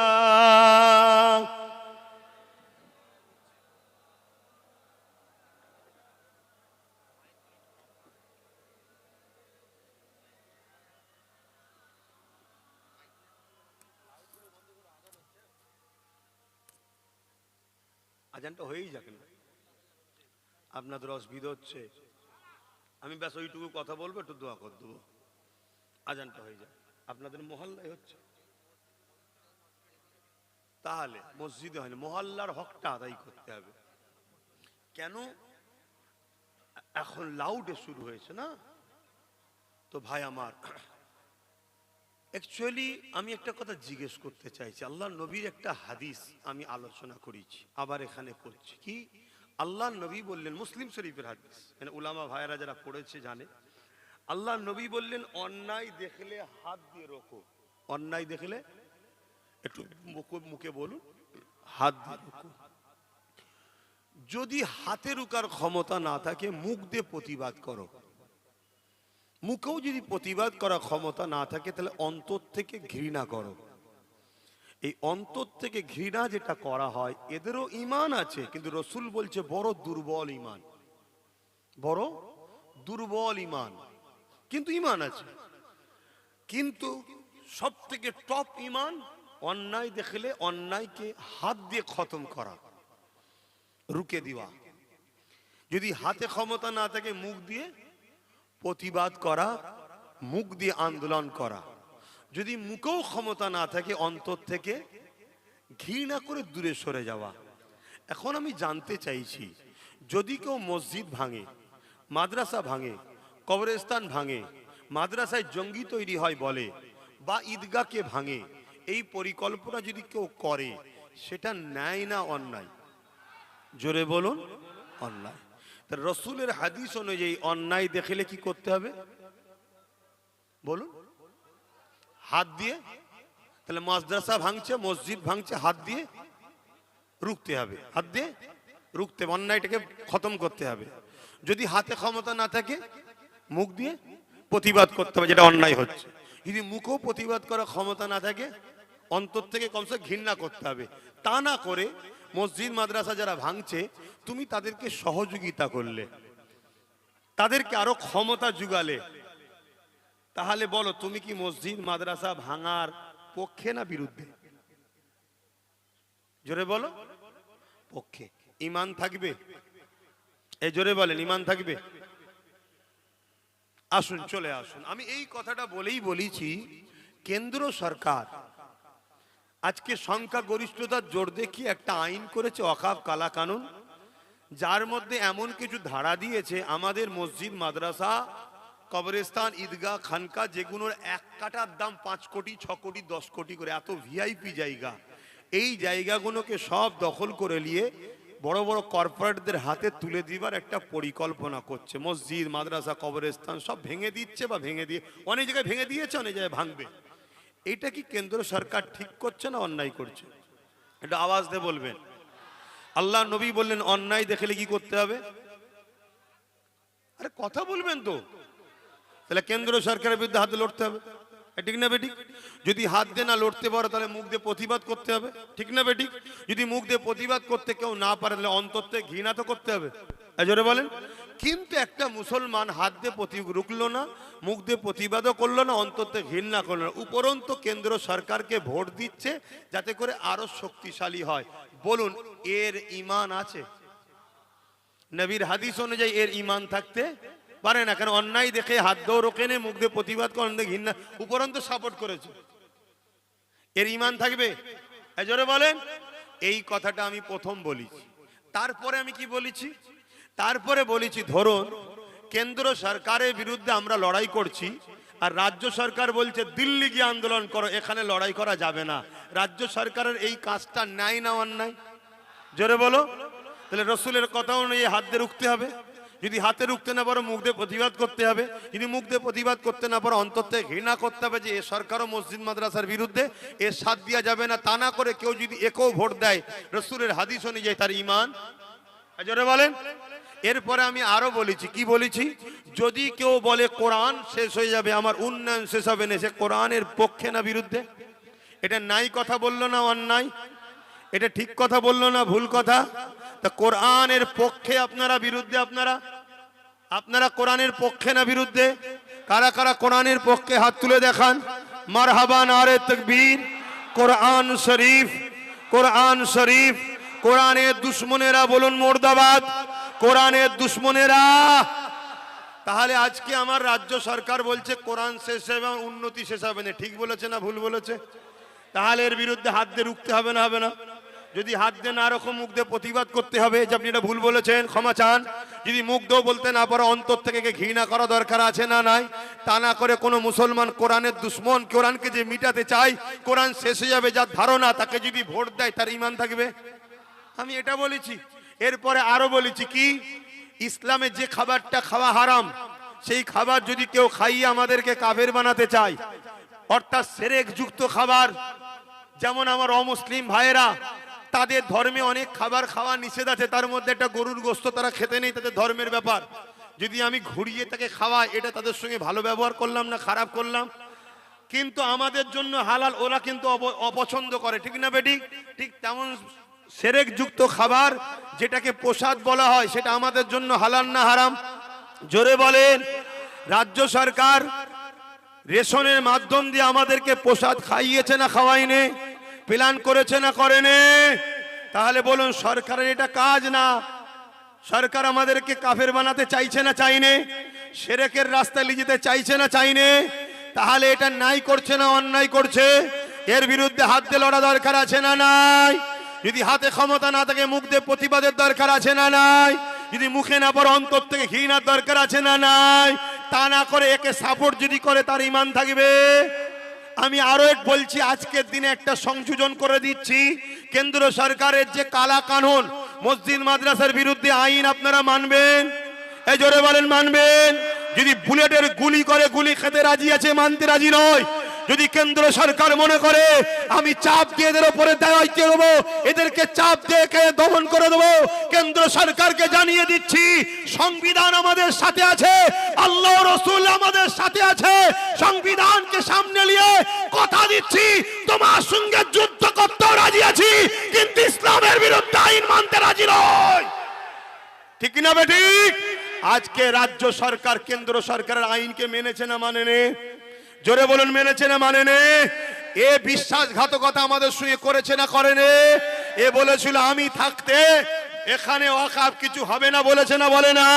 আজানটা হয়েই যাক না, আপনাদের অসুবিধা হচ্ছে, আমি ব্যাস ওইটুকু কথা বলবো, একটু দোয়া করে দেবো, আজানটা হয়ে যায়। আপনাদের মহল্লায় হচ্ছে, তাহলে মসজিদে হয় না, মহল্লার হকটা আদায় করতে হবে। কেন এখন লাউডে শুরু হয়েছে না তো ভাই আমার, অ্যাকচুয়ালি আমি একটা কথা জিজ্ঞেস করতে চাইছি। আল্লাহ নবীর একটা হাদিস আমি আলোচনা করেছি, আবার এখানে করছি কি, আল্লাহ নবী বললেন, মুসলিম শরীফের হাদিস, মানে উলামা ভাইয়েরা যারা পড়েছে জানে, আল্লাহ নবী বললেন অন্যায় দেখলে হাত দিয়ে রোকো, অন্যায় দেখলে একটু মুখে বলুন হাত দিয়ে রোকো। যদি হাতে রুকার ক্ষমতা না থাকে মুখ দিয়ে প্রতিবাদ করো, মুখেও যদি প্রতিবাদ করার ক্ষমতা না থাকে তাহলে অন্তর থেকে ঘৃণা করো। এই অন্তর থেকে ঘৃণা যেটা করা হয় এদেরও ঈমান আছে, কিন্তু রসুল বলছে বড় দুর্বল ঈমান, বড় দুর্বল ঈমান, কিন্তু ঈমান আছে। কিন্তু সব থেকে টপ ঈমান অন্যায় দেখলে অন্যায়কে হাত দিয়ে খতম করা, রুকে দেওয়া। যদি হাতে ক্ষমতা না থাকে মুখ দিয়ে প্রতিবাদ করা, মুখ দিয়ে আন্দোলন করা। যদি মুখেও ক্ষমতা না থাকে অন্তর থেকে ঘৃণা করে দূরে সরে যাওয়া। এখন আমি জানতে চাইছি, যদি কেউ মসজিদ ভাঙে, মাদ্রাসা ভাঙে, কবরস্থান ভাঙে, মাদ্রাসায় জঙ্গি তৈরি হয় বলে, বা ঈদগাহকে ভাঙে, এই পরিকল্পনা যদি কেউ করে সেটা ন্যায় না অন্যায়? জোরে বলুন অন্যায়। রসুলের হাদিস অনুযায়ী অন্যায় দেখলে কি করতে হবে বলুন? হাত দিয়ে। তাহলে মাদ্রাসা ভাঙছে, মসজিদ ভাঙছে, হাত দিয়ে রুখতে হবে, হাত দিয়ে রুখতে হবে, অন্যায়টাকে খতম করতে হবে। যদি হাতে ক্ষমতা না থাকে মুখ দিয়ে প্রতিবাদ করতে হবে যেটা অন্যায় হচ্ছে। যদি মুখেও প্রতিবাদ করার ক্ষমতা না থাকে অন্তর থেকে কমসে ঘৃণা করতে হবে। তা না করে মসজিদ মাদ্রাসা যারা ভাঙছে তুমি তাদেরকে সহযোগিতা করলে, তাদেরকে আরো ক্ষমতা জুগালে, তাহলে বলো তুমি কি মসজিদ মাদ্রাসা ভাঙার পক্ষে না বিরুদ্ধে? জোরে বলো পক্ষে। ঈমান থাকবে? এই জোরে বলেন ঈমান থাকবে? আসুন চলে আসুন। আমি এই কথাটা বলেই বলেছি, কেন্দ্র সরকার আজকে সংখ্যা গরিষ্ঠতার জোর দেখিয়ে একটা আইন করেছে, ওয়াকফ কালা কানুন, যার মধ্যে এমন কিছু ধারা দিয়েছে আমাদের মসজিদ, মাদ্রাসা, কবরস্থান, ঈদগাহ, খানকা, যেগুলোর এক কাটার দাম 5 কোটি, 6 কোটি, 10 কোটি করে, এত ভিআইপি জায়গা, এই জায়গাগুলোকে সব দখল করে নিয়ে বড় বড় কর্পোরেটদের হাতে তুলে দিবার একটা পরিকল্পনা করছে। মসজিদ, মাদ্রাসা, কবরস্থান সব ভেঙে দিচ্ছে, বা ভেঙে দিয়ে অনেক জায়গায় ভেঙে দিয়েছে, অনেক জায়গায় ভাঙবে। এটা কি কেন্দ্র সরকার ঠিক করছে না অন্যায় করছে? এটা আওয়াজ দিয়ে বলবেন। আল্লাহ নবী বললেন অন্যায় দেখলে কি করতে হবে? আরে কথা বলবেন তো। তাহলে কেন্দ্র সরকারের বিরুদ্ধে হাতে লড়তে হবে, ঠিক না বেঠিক? যদি হাত দিয়ে না লড়তে পারো তাহলে মুখ দিয়ে প্রতিবাদ করতে হবে, ঠিক না বেঠিক? যদি মুখ দিয়ে প্রতিবাদ করতে কেউ না পারে তাহলে অন্তর থেকে ঘৃণা তো করতে হবে, জোরে বলেন। কিন্তু একটা মুসলমান হাত দিয়ে রুখলো না, মুখ দিয়ে প্রতিবাদও করলো না, অন্তর থেকে ঘৃণা করলো না, উপরন্তু কেন্দ্র সরকারকে ভোট দিচ্ছে যাতে করে আরো শক্তিশালী হয়। বলুন এর ঈমান আছে? নবীর হাদিস অনুযায়ী এর ঈমান থাকতে পারে না। কেন? অন্যায় দেখে হাত দিয়েও রোকে নে, মুখ দিয়ে প্রতিবাদ করেন, ঘৃণা, উপরন্তু সাপোর্ট করেছে। এর ঈমান থাকবে? জোরে বলেন। এই কথাটা আমি প্রথম বলেছি। তারপরে আমি কি বলেছি? তারপরে বলেছি ধরুন কেন্দ্র সরকারের বিরুদ্ধে আমরা লড়াই করছি, আর রাজ্য সরকার বলছে দিল্লি গিয়ে আন্দোলন করো, এখানে লড়াই করা যাবে না। রাজ্য সরকারের এই কাজটা ন্যায় না অন্যায়? জোরে বলো। তাহলে রসুলের কথা অনুযায়ী হাত দিয়ে রুখতে হবে। যদি হাতে রুখতে না পারো মুখ দিয়ে প্রতিবাদ করতে হবে। যদি মুখ দিয়ে প্রতিবাদ করতে না পারো অন্তর থেকে ঘৃণা করতে হবে যে এ সরকারও মসজিদ মাদ্রাসার বিরুদ্ধে, এর সাথ দেওয়া যাবে না। তা না করে কেউ যদি একও ভোট দেয় রসুলের হাদিস অনুযায়ী তার ঈমান। জোরে বলেন। এরপরে আমি আরো বলেছি, কি বলেছি? যদি কেউ বলে কোরআন শেষ হয়ে যাবে, আমার উন্নয়ন শেষ হবে না, সে কোরআনের পক্ষে না বিরুদ্ধে? এটা নাই কথা বললো না অন্যায়? এটা ঠিক কথা বললো না ভুল কথা? তা কোরআনের পক্ষে আপনারা বিরুদ্ধে? আপনারা কোরআনের পক্ষে না বিরুদ্ধে? কারা কারা কোরআনের পক্ষে হাত তুলে দেখান। মারহাবা, নারে তাকবীর। কোরআন শরীফ, কোরআন শরীফ। কোরআনের দুশ্মনেরা বলুন মুর্দাবাদ। কোরআনের দুশ্মনেরা। তাহলে আজকে আমার রাজ্য সরকার বলছে কোরআন শেষ হবে, উন্নতি শেষ হবে না, ঠিক বলেছে না ভুল বলেছে? তাহলে এর বিরুদ্ধে হাত দিয়ে রুখতে হবে না হবে না? যদি হাত দিয়ে না রকম মুখ দিয়ে প্রতিবাদ করতে হবে যে আপনি এটা ভুল বলেছেন, ক্ষমা চান। যদি মুখ দিয়েও বলতে না পারো অন্তর থেকে ঘৃণা করা দরকার আছে না নাই? তা না করে কোনো মুসলমান কোরআনের দুশ্মন, কোরআনকে যে মিটাতে চায়, কোরআন শেষ হয়ে যাবে যার ধারণা, তাকে যদি ভোট দেয় তার ঈমান থাকবে? আমি এটা বলেছি। এরপরে আরো বলেছি কি, ইসলামে যে খাবারটা খাওয়া হারাম, সেই খাবার যদি কেউ খাইয়ে আমাদেরকে কাফের বানাতে চায়, অর্থাৎ শিরক যুক্ত খাবার, যেমন আমার অমুসলিম ভাইয়েরা তাদের ধর্মে অনেক খাবার খাওয়া নিষেধ আছে, তার মধ্যে একটা গরুর গোশত তারা খেতে নেই, তাদের ধর্মের ব্যাপার। যদি আমি ঘুরিয়ে তাকে খাওয়াই, এটা তাদের সঙ্গে ভালো ব্যবহার করলাম না খারাপ করলাম? কিন্তু আমাদের জন্য হালাল, ওরা কিন্তু অপছন্দ করে, ঠিক না বেটি? ঠিক তেমন শিরক যুক্ত খাবার যেটাকে প্রসাদ বলা হয়, সেটা আমাদের জন্য হালাল না হারাম? জোরে বলেন। রাজ্য সরকার রেশনের মাধ্যম দিয়ে আমাদেরকে প্রসাদ খাইয়েছে না খাওয়াইনে? প্ল্যান করেছে না করেনে? তাহলে বলুন সরকারের এটা কাজ না? সরকার আমাদেরকে কাফের বানাতে চাইছে না চাইনে? শিরকের রাস্তায় নিয়ে যেতে চাইছে না চাইনে? তাহলে এটা নাই করছে না অন্যায় করছে? এর বিরুদ্ধে হাত দিয়ে লড়া দরকার আছে না নাই? যদি হাতে ক্ষমতা না থাকে মুখ দিয়ে প্রতিবাদের দরকার আছে না নাই? যদি মুখে না পড়ে অন্তর থেকে ঘৃণার দরকার আছে না নাই? তা না করে একে সাপোর্ট যদি করে তার ঈমান থাকবে? আমি আরো এক বলছি, আজকের দিনে একটা সংযোজন করে দিচ্ছি। কেন্দ্র সরকারের যে কালা কানুন, মসজিদ মাদ্রাসার বিরুদ্ধে আইন, আপনারা মানবেন? এই জোরে বলেন মানবেন? যদি বুলেটের গুলি করে গুলি খেতে রাজি আছে, মানতে রাজি নয়। যদি কেন্দ্র সরকার মনে করে আমি চাপ দিয়ে এদের উপরে দায়িত্ব দেবো, এদেরকে চাপ দিয়ে দমন করে দেবো, কেন্দ্র সরকারকে জানিয়ে দিচ্ছি সংবিধান আমাদের সাথে আছে, আল্লাহ রসুল আমাদের সাথে আছে। সংবিধানকে সামনে নিয়ে কথা দিচ্ছি তোমার সঙ্গে যুদ্ধ করতেও রাজি আছি, কিন্তু ইসলামের বিরুদ্ধে আইন মানতে রাজি নয়। ঠিক না বেঠিক? আজকে রাজ্য সরকার কেন্দ্র সরকারের আইনকে মেনেছে না মানেনি? জোরে বলুন মেনেছে না মানেনি? এ বিশ্বাসঘাতকতা আমাদের সঙ্গে করেছে না করেনি? এ বলেছিল আমি থাকতে এখানে ওয়াকফ কিছু হবে না, বলেছে না বলে না?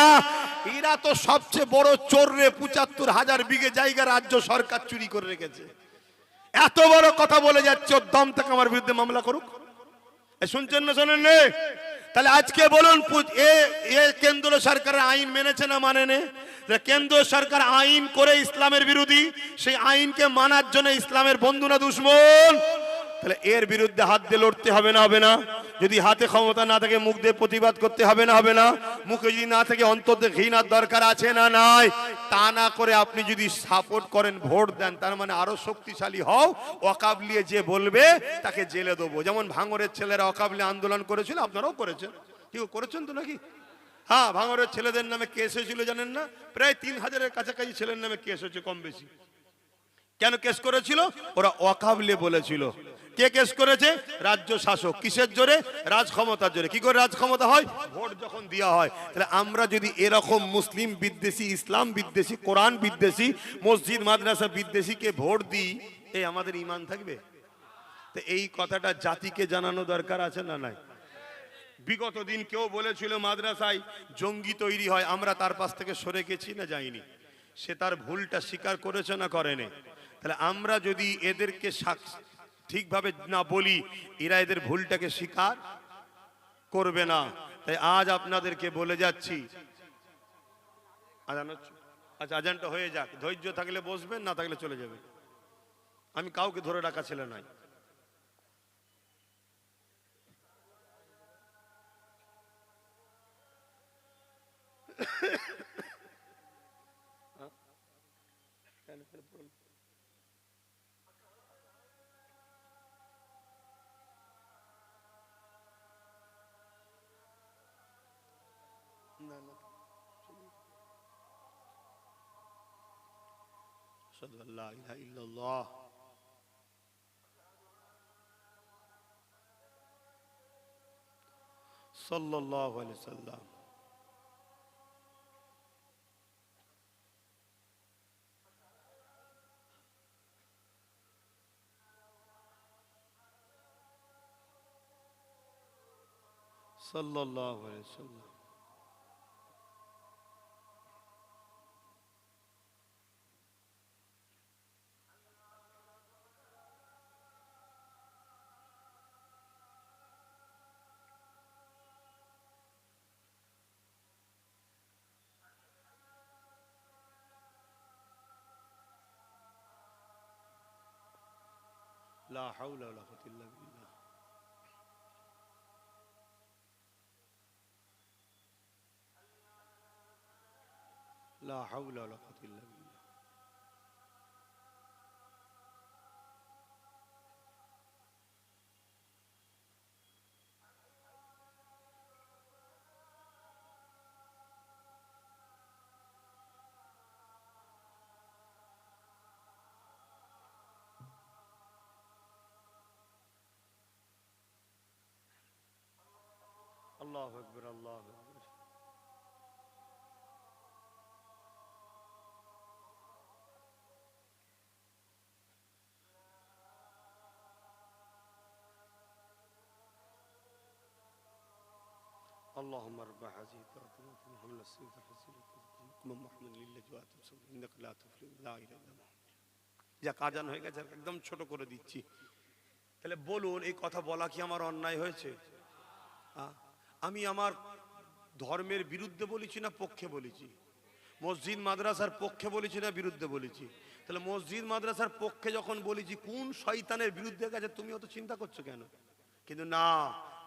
এরা তো সবচেয়ে বড় চোর রে, ৭৫,০০০ বিঘে জায়গা রাজ্য সরকার চুরি করে রেখেছে। এত বড় কথা বলে যাচ্ছে, ওর দম থেকে আমার বিরুদ্ধে মামলা করুক। শুনছেন না শোনেন? তাহলে আজকে বলুন এ কেন্দ্র সরকারের আইন মেনেছে না মানেনি? কেন্দ্র সরকার আইন করে ইসলামের বিরোধী, সেই আইনকে মানার জন্য ইসলামের বন্ধু না দুশমন? তাহলে এর বিরুদ্ধে হাত দিয়ে লড়তে হবে না হবে না? যদি হাতে ক্ষমতা না থাকে মুখ দিয়ে প্রতিবাদ করতে হবে না হবে না? মুখে যদি না থাকে অন্তর দিয়ে ঘৃণার দরকার আছে না নাই? তা না করে আপনি যদি সাপোর্ট করেন, ভোট দেন, তার মানে আরো শক্তিশালী হও। ওয়াকাব নিয়ে যে বলবে তাকে জেলে দেবো। যেমন ভাঙরের ছেলেরা ওয়াকাব নিয়ে আন্দোলন করেছিল, আপনারাও করেছেন, কেউ করেছেন তো নাকি? হ্যাঁ, ভাঙরের ছেলেদের নামে কেস হয়েছিল জানেন না? প্রায় 3000-এর কাছাকাছি ছেলের নামে কেস হয়েছে, কম বেশি। কেন কেস করেছিল? ওরা ওয়াকাব নিয়ে বলেছিল। কে কেস করেছে? রাজ্য শাসক। কিসের জোরে? রাজ ক্ষমতার জোরে। কি করে রাজ ক্ষমতা হয়? ভোট যখন দেওয়া হয়। তাহলে আমরা যদি এরকম মুসলিম বিদ্বেষী, ইসলাম বিদ্বেষী, কোরআন বিদ্বেষী, মসজিদ মাদ্রাসা বিদ্বেষীকে ভোট দিই, এই আমাদের ঈমান থাকবে? তো এই কথাটা জাতিকে জানানো দরকার আছে না নাই? বিগত দিন কেউ বলেছিল মাদ্রাসায় জঙ্গি তৈরি হয়, আমরা তার পাশ থেকে সরে গেছি না যাইনি? সে তার ভুলটা স্বীকার করেছে না করেনি? তাহলে আমরা যদি এদেরকে ঠিকভাবে না বলি, এরা এদের ভুলটাকে স্বীকার করবে না। তাই আজ আপনাদেরকে বলে যাচ্ছি, আজান হচ্ছে, আচ্ছা আজানটা হয়ে যাক, ধৈর্য থাকলে বসবেন, না থাকলে চলে যাবেন। আমি কাউকে ধরে রাখা ছেলে নাই। أشهد أن لا إله إلا الله صلى الله عليه وسلم صلى الله عليه وسلم لا حول ولا قوة إلا بالله لا حول ولا قوة إلا بالله الله أكبر الله أكبر اللهم اربح هذه الطاعة محمد السيد الحسين محمد للجوات إنك لا تفلح لا إله إلا الله। যাক, আজান হয়ে গেছে, একদম ছোট করে দিচ্ছি। তাহলে বলুন, এই কথা বলা কি আমার অন্যায় হয়েছে? আমি আমার ধর্মের বিরুদ্ধে বলেছি না পক্ষে বলেছি? মসজিদ মাদ্রাসার পক্ষে বলেছি না বিরুদ্ধে বলেছি? তাহলে মসজিদ মাদ্রাসার পক্ষে যখন বলেছি, কোন শয়তানের বিরুদ্ধে গেছে তুমি অত চিন্তা করছো কেন? কিন্তু না,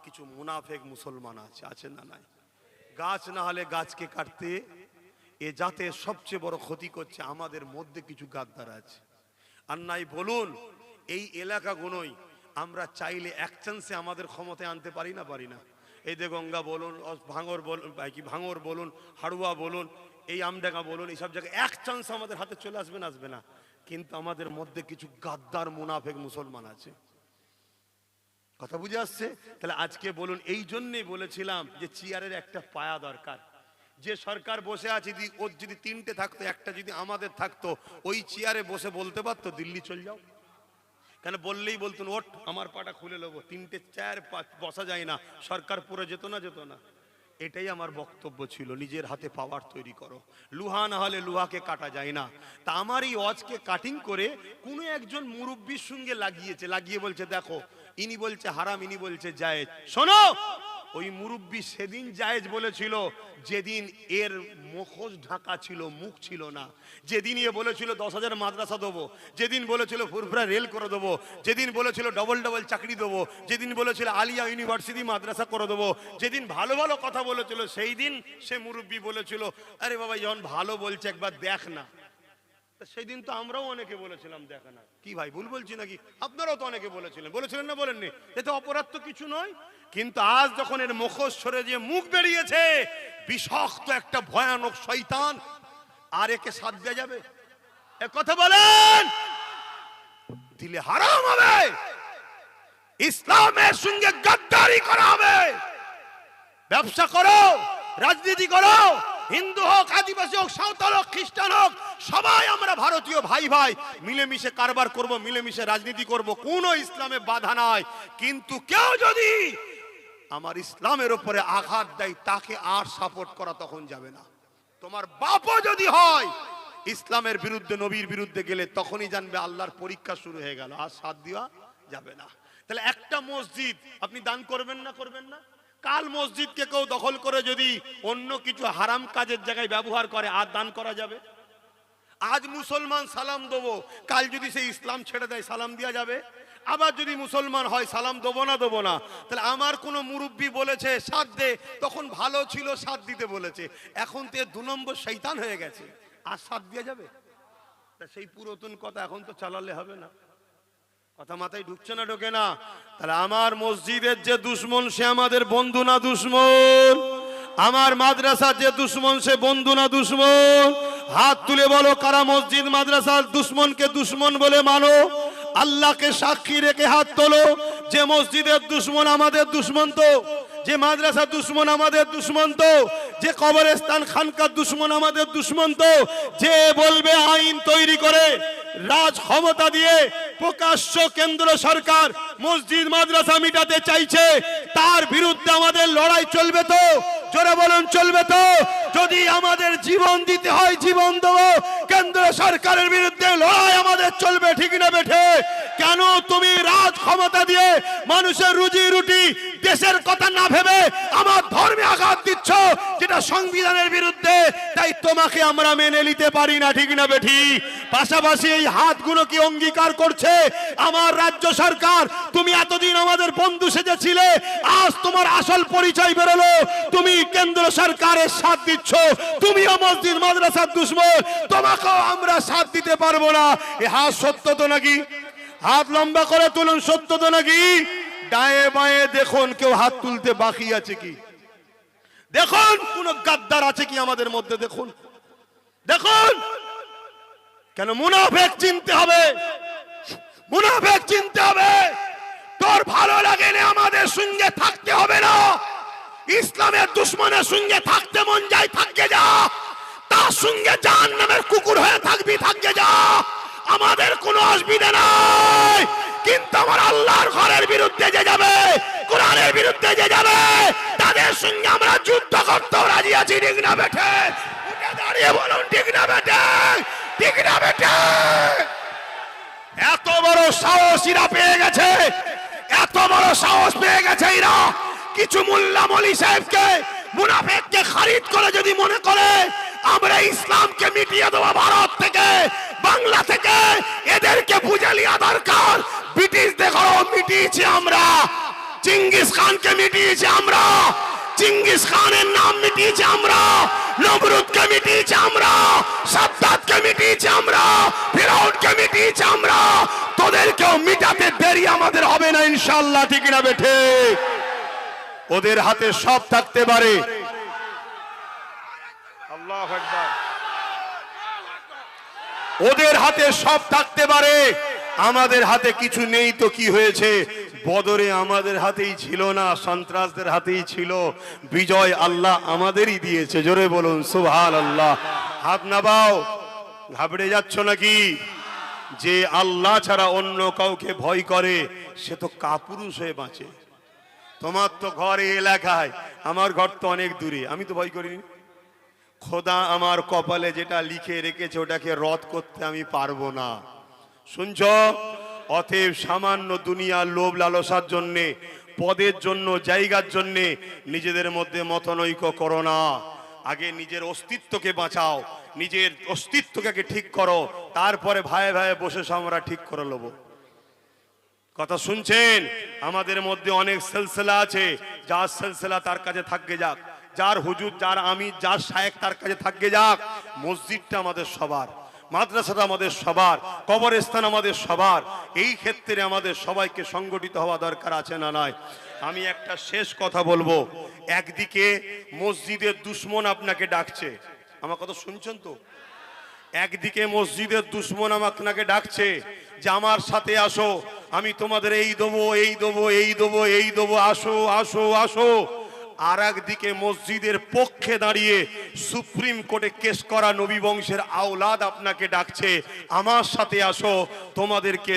কিছু মুনাফেক মুসলমান আছে, আছে না নাই? গাছ না হলে গাছকে কাটতে, এ জাতের সবচেয়ে বড় ক্ষতি করছে আমাদের মধ্যে কিছু গাদ্দার আছে। আর নাই বলুন, এই এলাকাগুলোই আমরা চাইলে এক চান্সে আমাদের ক্ষমতায় আনতে পারি না পারি না? এই যে গঙ্গা বলুন, ভাঙর বলুন, ভাঙর বলুন, হাড়ুয়া বলুন, এই আমডাঙ্গা বলুন, এইসব জায়গায় এক চান্স আমাদের হাতে চলে আসবে না আসবে না? কিন্তু আমাদের মধ্যে কিছু গাদ্দার মুনাফেক মুসলমান আছে। কথা বুঝে আসছে? তাহলে আজকে বলুন, এই জন্যই বলেছিলাম যে চেয়ারের একটা পায়া দরকার। যে সরকার বসে আছে, ওর যদি তিনটে থাকতো, একটা যদি আমাদের থাকতো, ওই চেয়ারে বসে বলতে পারতো দিল্লি চল যাও। কেন বললেই বলতেন ওঠ, আমার পাটা খুলে নেবো। তিনটে চেয়ার বসা যায় না, সরকার পুরো যেত না যেত না। এটাই আমার বক্তব্য ছিল, নিজের হাতে পাওয়ার তৈরি করো, লুহা না হলে লুহাকে কাটা যায় না। তা আমার এই ওয়াজকে কাটিং করে কোনো একজন মুরব্বির সঙ্গে লাগিয়েছে, লাগিয়ে বলছে দেখো, ইনি বলছে হারাম, ইনি বলছে জায়েজ। শোনো, ওই মুরব্বী সেদিন জায়েজ বলেছিল যেদিন এর মুখোশ ঢাকা ছিল, মুখ ছিল না। যেদিন এ বলেছিল 10,000 মাদ্রাসা দেবো, যেদিন বলেছিল ফুরফুরা রেল করে দেবো, যেদিন বলেছিল ডবল ডবল চাকরি দেবো, যেদিন বলেছিল আলিয়া ইউনিভার্সিটি মাদ্রাসা করে দেবো, যেদিন ভালো ভালো কথা বলেছিল, সেই দিন সে মুরব্বী বলেছিল আরে বাবা যখন ভালো বলছে একবার দেখ না। সেই দিন তো আমরাও অনেকে বলেছিলাম দেখা না। কি ভাই ভুল বলছি নাকি? আপনারাও তো অনেকে বলেছিলেন না বলেননি? এতে অপরাধ তো কিছু নয়। কিন্তু আজ যখন এর মুখোশ সরে যে মুখ বেরিয়েছে, বিষাক্ত একটা ভয়ানক শয়তান, আর একে সাথ দেওয়া যাবে? এ কথা বলেন, দিলে হারাম হবে, ইসলামের সঙ্গে গাদ্দারি করা হবে। ব্যবসা করো, রাজনীতি করো, হিন্দু হোক, আদিবাসী হোক, সাঁওতাল হোক, খ্রিস্টান হোক, সবাই আমরা ভারতীয় ভাই ভাই, মিলেমিশে কারবার করব, মিলেমিশে রাজনীতি করব, কোনো ইসলামে বাধা নাই। কিন্তু কেউ যদি আমার ইসলামের উপরে আঘাত দেয়, তাকে আর সাপোর্ট করা তখন যাবে না। তোমার বাপও যদি হয় ইসলামের বিরুদ্ধে, নবীর বিরুদ্ধে গেলে, তখনই জানবে আল্লাহর পরীক্ষা শুরু হয়ে গেল, আর সাথ দেওয়া যাবে না। তাহলে একটা মসজিদ আপনি দান করবেন না? করবেন না? কাল মসজিদকে কেউ দখল করে যদি অন্য কিছু হারাম কাজের জায়গায় ব্যবহার করে, আর দান করা যাবে? আজ মুসলমান সালাম দেবো, কাল যদি সে ইসলাম ছেড়ে দেয়, সালাম দেওয়া যাবে? আবার যদি মুসলমান হয়, সালাম দেবো না? তাহলে আমার কোনো মুরব্বী বলেছে সাথ দে, তখন ভালো ছিল সাথ দিতে বলেছে, এখন তো 2 নম্বর শয়তান হয়ে গেছে, আর সাথ দেওয়া যাবে? তা সেই পুরাতন কথা এখন তো চালালে হবে না। কথা মাথায় ঢুকছে না? ঢোকে না? তাহলে আমার মসজিদের যে দুশ্মন, সে আমাদের বন্ধু না দুশ্মন? আমার মাদ্রাসার যে দুশ্মন, সে বন্ধু না দুশ্মন? হাত তুলে বলো, কারা মসজিদ মাদ্রাসার দুশ্মনকে দুশ্মন বলে মানো? আল্লাহকে সাক্ষী রেখে হাত তোলো, যে মসজিদের দুশ্মন আমাদের দুশ্মন তো, যে মাদ্রাসার দুশ্মন আমাদের দুশ্মন তো, যে কবরস্থান খানকার দুশ্মন আমাদের দুশ্মন তো। যে বলবে আইন তৈরি করে রাজ ক্ষমতা দিয়ে প্রকাশ্য কেন্দ্র সরকার মসজিদ মাদ্রাসা মিটাতে চাইছে, তার বিরুদ্ধে আমাদের লড়াই চলবে তো? জোরে বলুন, চলবে তো? যদি আমাদের জীবন দিতে হয়, জীবন দেবো, কেন্দ্র সরকারের বিরুদ্ধে লড়াই আমাদের চলবে, ঠিক না বেঠে? কেন তুমি রাজ ক্ষমতা দিয়ে মানুষের রুজি রুটি, দেশের কথা না ভেবে আমার ধর্মে আঘাত দিচ্ছ, যেটা সংবিধানের বিরুদ্ধে? তাই তোমাকে আমরা মেনে নিতে পারি না, ঠিক না বেঠি? পাশাপাশি এই হাতগুলো কি অঙ্গীকার করছে আমার রাজ্য সরকার, তুমি এতদিন আমাদের বন্ধু সেজেছিলে, আজ তোমার আসল পরিচয় বেরোলো, তুমি কেন্দ্র সরকারের সাথ দিচ্ছ, তুমিও মসজিদ মাদ্রাসার দুশ্মন, তোমাকেও আমরা সাথ দিতে পারবো না। এ হাত সত্য তো নাকি? হাত লম্বা করে তুলুন, সত্য তো নাকি? ডায়ে বায়ে দেখুন কেউ হাত তুলতে বাকি আছে কি? দেখুন কোন গাদ্দার আছে কি আমাদের মধ্যে? দেখুন, দেখুন। কেন? মুনাফিক চিনতে হবে, মুনাফিক চিনতে হবে। তোর ভালো লাগে না, আমাদের সঙ্গে থাকতে হবে না। ইসলামের দুশ্মনের সঙ্গে থাকতে মন যায়, থাকতে যা, তার সঙ্গে জাহান্নামের কুকুর হয়ে থাকবি, থাকতে যা, আমাদের কোনো অসুবিধা নাই। কিন্তু আমার আল্লাহর ঘরের বিরুদ্ধে যে যাবে, কোরআনের বিরুদ্ধে যে যাবে, তাদের সঙ্গে আমরা যুদ্ধ করতে রাজি আছি, ঠিক না বেঠে? উঠে দাঁড়িয়ে বলুন, ঠিক না বেঠে? ঠিক না বেঠে? এত বড় সাহস এরা পেয়ে গেছে, এত বড় সাহস পেয়ে গেছে এরা। কিছু মোল্লা মলি সাহেবকে, মুনাফিককে খারিদ করে যদি মনে করে আমরা ইসলামকে মিটিয়ে দেবো ভারত থেকে, বাংলা থেকে, এদেরকে বুঝে লিয়া দরকার। ব্রিটিশ দেখো মিটিয়েছি আমরা, চিঙ্গিস খানকে মিটিয়েছি আমরা, চিঙ্গিস খানের নাম মিটিয়েছি আমরা, নমরুদকে মিটিয়েছি আমরা, সাদ্দাতকে মিটিয়েছি আমরা, ফিরাউনকে মিটিয়েছি আমরা। তোদেরকেও মিটাতে দেরি আমাদের হবে না ইনশাআল্লাহ, ঠিক না বেঠে? ওদের হাতে সব থাকতে পারে। আল্লাহু আকবার। ওদের হাতে সব থাকতে পারে, আমাদের হাতে কিছু নেই তো কি হয়েছে? বদরে আমাদের হাতেই ছিল না, সন্ত্রাসদের হাতেই ছিল। বিজয় আল্লাহ আমাদেরই দিয়েছে। জোরে বলুন সুবহানাল্লাহ। হাত নামাও। ঘাবড়ে যাচ্ছ নাকি? যে আল্লাহ ছাড়া অন্য কাউকে ভয় করে, সে তো কাপুরুষ হয়ে বাঁচে। তোমার তো ঘর এই এলাকায়, আমার ঘর তো অনেক দূরে, আমি তো ভয় করিনি। খোদা আমার কপালে যেটা লিখে রেখেছে ওটাকে রদ করতে আমি পারবো না। শুনছ? অতএব সামান্য দুনিয়ার লোভ লালসার জন্যে পদের জন্য, জায়গার জন্যে নিজেদের মধ্যে মতনৈক্য করো না। আগে নিজের অস্তিত্বকে বাঁচাও, নিজের অস্তিত্বকে আগে ঠিক করো, তারপরে ভাই ভাই বসে আমরা ঠিক করে নেব। কথা শুনছেন? আমাদের মধ্যে অনেক সিলসিলা আছে, যার সিলসিলা তার কাছে থাকবে যাক, যার হুজুর, যার আমির, যার শায়েখ তার কাছে থাকবে যাক। মসজিদটা আমাদের সবার, মাদ্রাসাটা আমাদের সবার, কবরস্থান আমাদের সবার। এই ক্ষেত্রে আমাদের সবাইকে সংগঠিত হওয়া দরকার আছে না নাই? আমি একটা শেষ কথা বলবো। একদিকে মসজিদের দুশ্মন আপনাকে ডাকছে, আমার কথা শুনছেন তো? একদিকে মসজিদের দুশ্মন আপনাকে ডাকছে যে আমার সাথে আসো, আমি তোমাদের এই দেবো, এই দেবো, এই দেবো, এই দেবো, আসো আসো আসো। আর একদিকে মসজিদের পক্ষে দাঁড়িয়ে সুপ্রিম কোর্টে কেস করা নবী বংশের আওলাদ আপনাকে ডাকছে, আমার সাথে আসো, তোমাদেরকে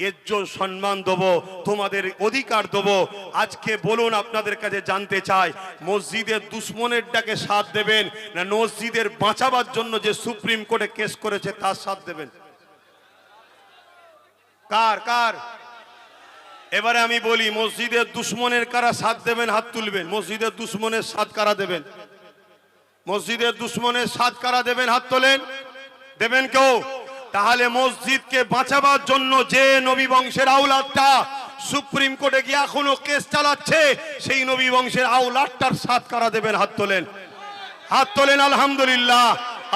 ইজ্জত সম্মান দেবো, তোমাদের অধিকার দেবো। আজকে বলুন, আপনাদের কাছে জানতে চাই, মসজিদের দুশ্মনের ডাকে সাথ দেবেন না মসজিদের বাঁচাবার জন্য যে সুপ্রিম কোর্টে কেস করেছে তার সাথ দেবেন? কার কার? এবারে আমি বলি, মসজিদের দুশ্মনের কারা সাথ দেবেন? হাত তুলবেন। মসজিদের দুশ্মনের সাথ কারা দেবেন? মসজিদের দুশ্মনের সাথ কারা দেবেন? হাত তোলেন। দেবেন কেউ? তাহলে মসজিদকে বাঁচাবার জন্য যে নবী বংশের আওলাদটা সুপ্রিম কোর্টে গিয়ে এখনো কেস চালাচ্ছে, সেই নবী বংশের আওলাদটার সাথ কারা দেবেন? হাত তোলেন, হাত তোলেন। আলহামদুলিল্লাহ,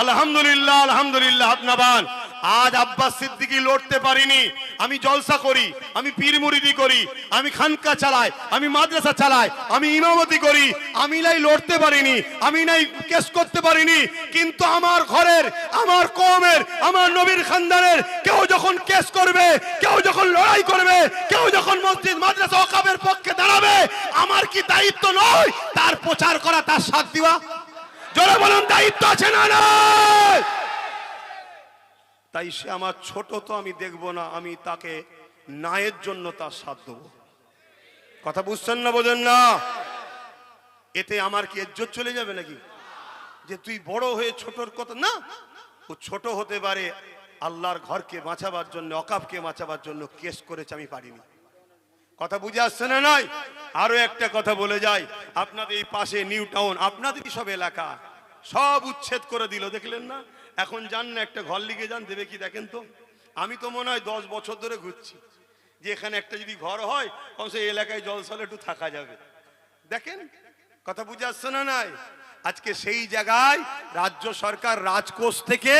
আলহামদুলিল্লাহ, আলহামদুলিল্লাহ। হাত নামান। আজ আব্বাস সিদ্দিকী লড়তে পারিনি, আমি জলসা করি, আমি পীর মুরিদি করি, আমি খানকা চালাই, আমি মাদ্রাসা চালাই, আমি ইমামতি করি, আমি নাই লড়তে পারিনি, আমি নাই কেস করতে পারিনি, কিন্তু আমার ঘরের, আমার কওমের, আমার নবীর খানদানের কেউ যখন কেস করবে, কেউ যখন লড়াই করবে, কেউ যখন মসজিদ মাদ্রাসা ওয়াকফের পক্ষে দাঁড়াবে, আমার কি দায়িত্ব নয় তার প্রচার করা, তার সাথ দেওয়া? জোরে বলুন, দায়িত্ব আছে না নাই? তাই সে আমার ছোট তো আমি দেখব না, আমি তাকে ন্যায়ের জন্য তার সাথ দেব। কথা বুঝছেন না? বোঝেন না? এতে আমার কি ইজ্জত চলে যাবে নাকি? যে তুই বড় হয়ে ছোটর কথা না, ও ছোট হতে পারে, আল্লাহর ঘরকে বাঁচাবার জন্য, ওয়াকফকে বাঁচাবার জন্য কেস করেছে, আমি পারিনি। কথা বুঝে আসছে না? নাই। আরো একটা কথা বলে যাই, আপনাদের এই পাশে নিউ টাউন, আপনাদেরই সব এলাকা, সব উচ্ছেদ করে দিল, দেখলেন না? এখন যান না, একটা ঘর লিখে যান, দেবে কি দেখেন তো? আমি তো মনে হয় 10 বছর ধরে ঘুরছি যে এখানে একটা যদি ঘর হয়, কমসে এই এলাকায় জলসলে একটু থাকা যাবে। দেখেন, কথা বুঝে আসছে না? নাই। আজকে সেই জায়গায় রাজ্য সরকার রাজকোষ থেকে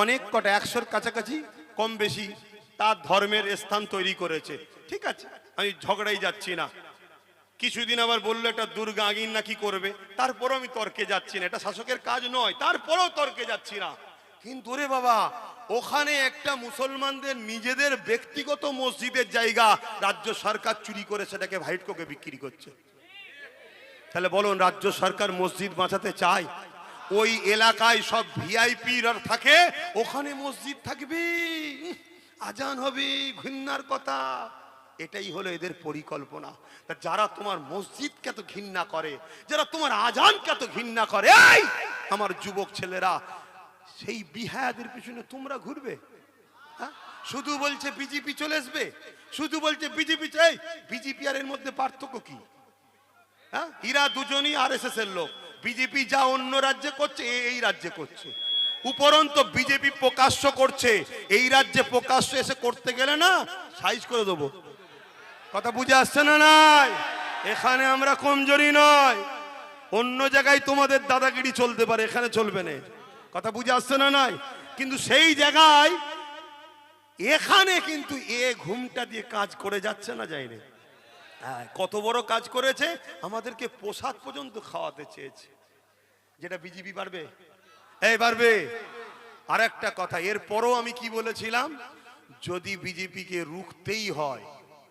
অনেক কটা 100-র কাছাকাছি কম বেশি তার ধর্মের স্থান তৈরি করেছে। ঠিক আছে, আমি ঝগড়াই যাচ্ছি না। কিছুদিন আবার বললো একটা দুর্গা আগিন নাকি করবে, তারপরও আমি তর্কে যাচ্ছি না, এটা শাসকের কাজ নয়, তারপরেও তর্কে যাচ্ছি না। কিন্তু রে বাবা, ওখানে একটা মুসলমানদের নিজেদের ব্যক্তিগত মসজিদের জায়গা রাজ্য সরকার চুরি করে সেটাকে ভাইটকোকে বিক্রি করছে। তাহলে বলুন, রাজ্য সরকার মসজিদ বাঁচাতে চায়? ওই এলাকায় সব ভিআইপি থাকে, ওখানে মসজিদ থাকবে, আজান হবে, ঘৃণার কথা। এটাই হলো এদের পরিকল্পনা। যারা তোমার মসজিদকে এত ঘৃণা করে, যারা তোমার আজানকে এত ঘৃণা করে, এই আমার যুবক ছেলেরা, সেই বিহায়াদের পিছনে তোমরা ঘুরবে? শুধু বলছে বিজেপি চলে আসবে, শুধু বলছে বিজেপি চাই। বিজেপি আর এর মধ্যে পার্থক্য কি? এরা দুজনই আরএসএস এর লোক। বিজেপি যা অন্য রাজ্যে করছে এই রাজ্যে করছে, উপরন্ত বিজেপি প্রকাশ্য করছে, এই রাজ্যে প্রকাশ্য এসে করতে গেলে না সাইজ করে দেবো। কথা বুঝে আসছে না? নাই। এখানে আমরা কমজোরি নয়, অন্য জায়গায় তোমাদের দাদাগিরি চলতে পারে, এখানে চলবে না। কথা বুঝে আসছে না? নাই। কিন্তু সেই জায়গায় এখানে কিন্তু এ ঘুমটা দিয়ে কাজ করে যাচ্ছে না, যায়নি। কত বড় কাজ করেছে, আমাদেরকে প্রসাদ পর্যন্ত খাওয়াতে চেয়েছে। যেটা বিজেপি পারবে? এই পারবে? আর একটা কথা, এরপরও আমি কি বলেছিলাম, যদি বিজেপিকে রুখতেই হয়,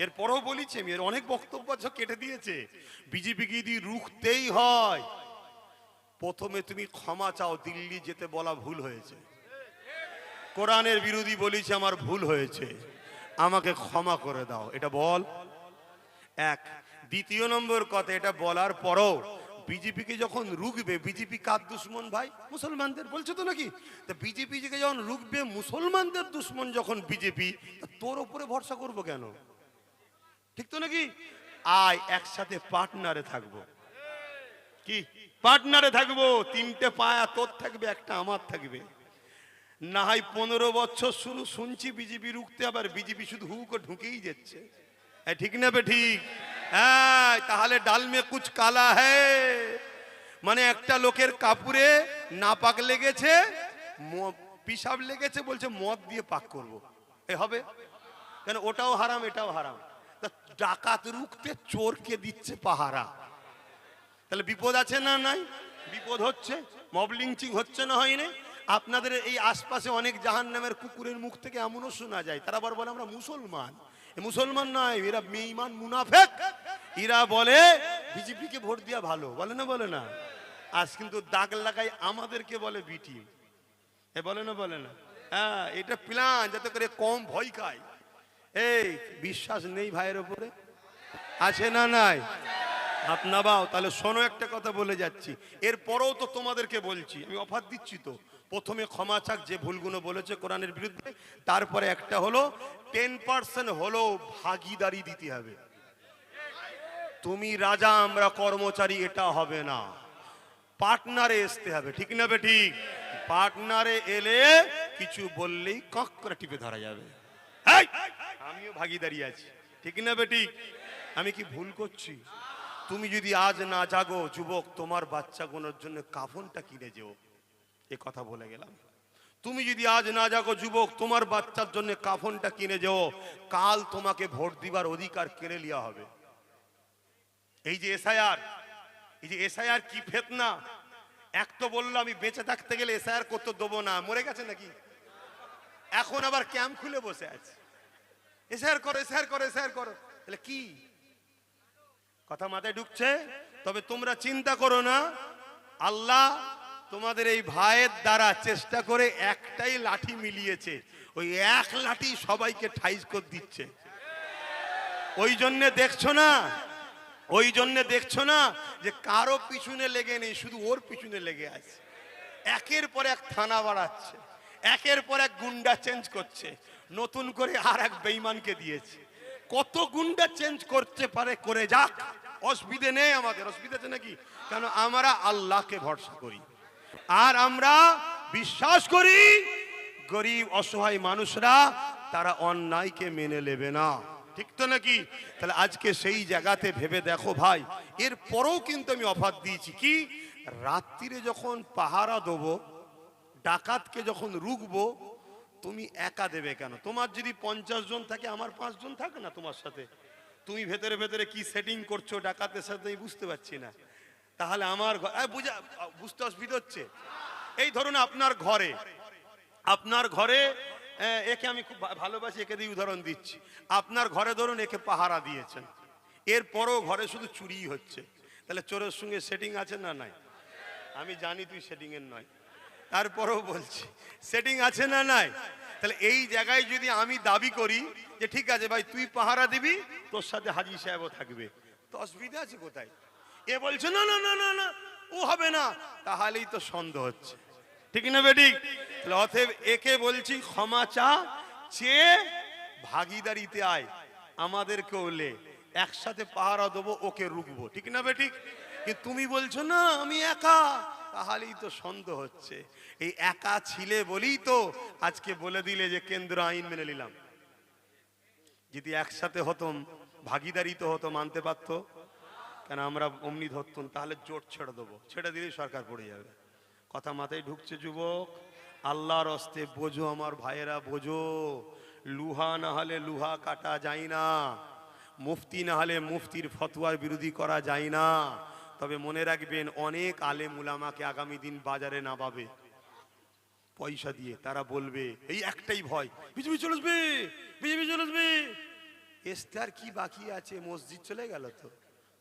এরপরও বলেছি আমি, এর অনেক বক্তব্য কেটে দিয়েছে, বিজেপিকে যদি রুখতেই হয়, প্রথমে তুমি ক্ষমা চাও, দিল্লি যেতে বলা ভুল হয়েছে, কোরআনের বিরোধী বলেছে, আমার ভুল হয়েছে, আমাকে ক্ষমা করে দাও, এটা বল। এক। দ্বিতীয় নম্বর কথা, এটা বলার পরও বিজেপিকে যখন রুখবে, বিজেপি কার দুশ্মন ভাই? মুসলমানদের, বলছে তো নাকি? তা বিজেপি যখন রুখবে, মুসলমানদের দুশ্মন যখন বিজেপি, তোর উপরে ভরসা করবো কেন? ঠিক তো নাকি? আয় একসাথে পার্টনারে থাকবো। কি পার্টনারে থাকবো? তিনটে পায়া তোর থাকবে, একটা আমার থাকবে। না হয় 15 বছর শুরু শুনছি বিজেপি রুখতে, আবার বিজেপি শুধু হু করে ঢুকেই যাচ্ছে। ঠিক না বে ঠিক? হ্যাঁ, তাহলে ডাল মে কুছ কালা হ্যায়। মানে একটা লোকের কাপুরে নাপাক লেগেছে, পিসাব লেগেছে, বলছে মদ দিয়ে পাক করব। এ হবে কেন? ওটাও হারাম এটাও হারাম। তা ডাকাত রুখতে চোরকে দিচ্ছে পাহারা, তাহলে বিপদ আছে না নাই? বিপদ হচ্ছে। মব লিঞ্চিং হচ্ছে না হয়নি? আপনাদের এই আশপাশে অনেক জাহান্নামের কুকুরের মুখ থেকে এমনও শোনা যায়, তারা আবার বলে আমরা মুসলমান। মুসলমান নয়, এরা বেঈমান মুনাফিক। এরা বলে বিজেপিকে ভোট দেওয়া ভালো, বলে না? বলে না? আজ কিন্তু দাগ লাগাই আমাদেরকে বলে বিটি। এ বলে না? বলে না? হ্যাঁ, এটা প্ল্যান যাতে করে কম ভয় খায়। এই বিশ্বাস নেই ভাইয়ের উপরে? আছে না নাই? আপনা বাও, তাহলে শোনো, একটা কথা বলে যাচ্ছি, এরপরেও তো তোমাদেরকে বলছি, আমি অফার দিচ্ছি তো। প্রথমে ক্ষমা চাক যে ভুলগুলো বলেছে কোরআনের বিরুদ্ধে, তারপরে একটা হলো 10% হলো ভাগিদারি দিতে হবে। তুমি রাজা আমরা কর্মচারী এটা হবে না, পার্টনারে আসতে হবে। ঠিক না বে ঠিক? পার্টনারে এলে কিছু বললেই কক করে টিপে ধরা যাবে। আমিও ভাগিদারি আছি। ঠিক না বে ঠিক? আমি কি ভুল করছি? তুমি যদি আজ না জাগো যুবক, তোমার বাচ্চাগুলোর জন্য কাফনটা কিনে যেও। এ কথা বলে গেলাম। তুমি যদি আজ না জাগো যুবক, তোমার বাচ্চার জন্য কাফনটা কিনে যেও, কাল তোমাকে ভোট দিবার অধিকার কেড়ে লিয়া হবে। এই যে এসআইআর, এই যে এসআইআর কি ফেতনা! এক তো বললো আমি বেঁচে থাকতে গেলে এসআইআর করতে দেবো না, মরে গেছে নাকি? এখন আবার ক্যাম্প খুলে বসে আছে, এসআইআর করো, এসআইআর করো, এসআইআর করো। তাহলে কি কথা মাথায় ঢুকছে? তবে তোমরা চিন্তা করো না, আল্লাহ তোমাদের এই ভাইয়ের দ্বারা চেষ্টা করে একটাই লাঠি মিলিয়েছে, ওই এক লাঠি সবাইকে ঠাইজ করে দিচ্ছে। ওই জন্য দেখছো না, ওই জন্য দেখছো না যে কারো পিছনে লেগে নেই, শুধু ওর পিছনে লেগে আছে। একের পর এক থানা বাড়াচ্ছে, একের পর এক গুন্ডা চেঞ্জ করছে, নতুন করে আর এক বেঈমানকে দিয়েছে। কত গুন্ডা চেঞ্জ করতে পারে, করে যাক, অসুবিধে নেই আমাদের। অসুবিধা আছে নাকি? কেন? আমরা আল্লাহকে ভরসা করি, আর আমরা বিশ্বাস করি গরিব অসহায় মানুষরা তারা অন্যায়কে মেনে নেবে না। ঠিক তো নাকি? তাহলে আজকে সেই জায়গাতে ভেবে দেখো ভাই, এর পরেও কিন্তু আমি অফার দিয়েছি কি, রাত্রিরে যখন পাহারা দেবো, ডাকাতকে যখন রুখবো, তুমি একা দেবে কেন? তোমার যদি 50 জন থাকে, আমার 5 জন থাকে না তোমার সাথে? তুমি ভেতরে ভেতরে কি সেটিং করছো ডাকাতের সাথে বুঝতে পারছি না। তাহলে আমার বুঝতে অসুবিধা হচ্ছে। এই ধরুন আপনার ঘরে একে আমি খুব ভালোবাসি, একে দিয়ে উদাহরণ দিচ্ছি। আপনার ঘরে ধরুন একে পাহারা দিয়েছেন, এরপরও ঘরে শুধু চুরি হচ্ছে, তাহলে চোরের সঙ্গে সেটিং আছে না নাই? আমি জানি তুই সেটিং এর নয়, তারপরেও বলছি সেটিং আছে না নাই? তাহলে এই জায়গায় যদি আমি দাবি করি যে ঠিক আছে ভাই তুই পাহারা দিবি, তোর সাথে হাজী সাহেবও থাকবে, তো অসুবিধা আছে কোথায়? এ বলছে না না না না না ও হবে না, তাহলেই তো সন্দেহ হচ্ছে। ঠিক না বেঠিক? তাহলে অতএব একে বলছি ক্ষমা চা, চেয়ে ভাগিদারিতে আয়, আমাদেরকে ওলে একসাথে পাহারা দেবো, ওকে রুখবো। ঠিক না বেঠিক? কিন্তু তুমি বলছো না আমি একা, তাহলেই তো সন্দেহ হচ্ছে। এই একা ছিলে বলেই তো আজকে বলে দিলে যে কেন্দ্র আইন মেনে নিলাম। যদি একসাথে হতম, ভাগিদারি তো হতো, মানতে পারতো কেন? আমরা অমনি ধরতুম, তাহলে জোট ছেড়ে দেবো, ছেড়ে দিলেই সরকার পড়ে যাবে। কথা মাথায় ঢুকছে যুবক? আল্লাহর হস্তে বোঝো আমার ভাইয়েরা, বোঝো, লুহা না হলে লুহা কাটা যায় না, মুফতি না হলে মুফতির ফতোয়ার বিরোধী করা যায় না। তবে মনে রাখবেন, অনেক আলেম উলামাকে আগামী দিন বাজারে নামাবে পয়সা দিয়ে, তারা বলবে এই একটাই ভয়, বিজেপি চলে আসবে, বিজেপি চলে আসবে। এস্তার কি বাকি আছে? মসজিদ চলে গেল তো,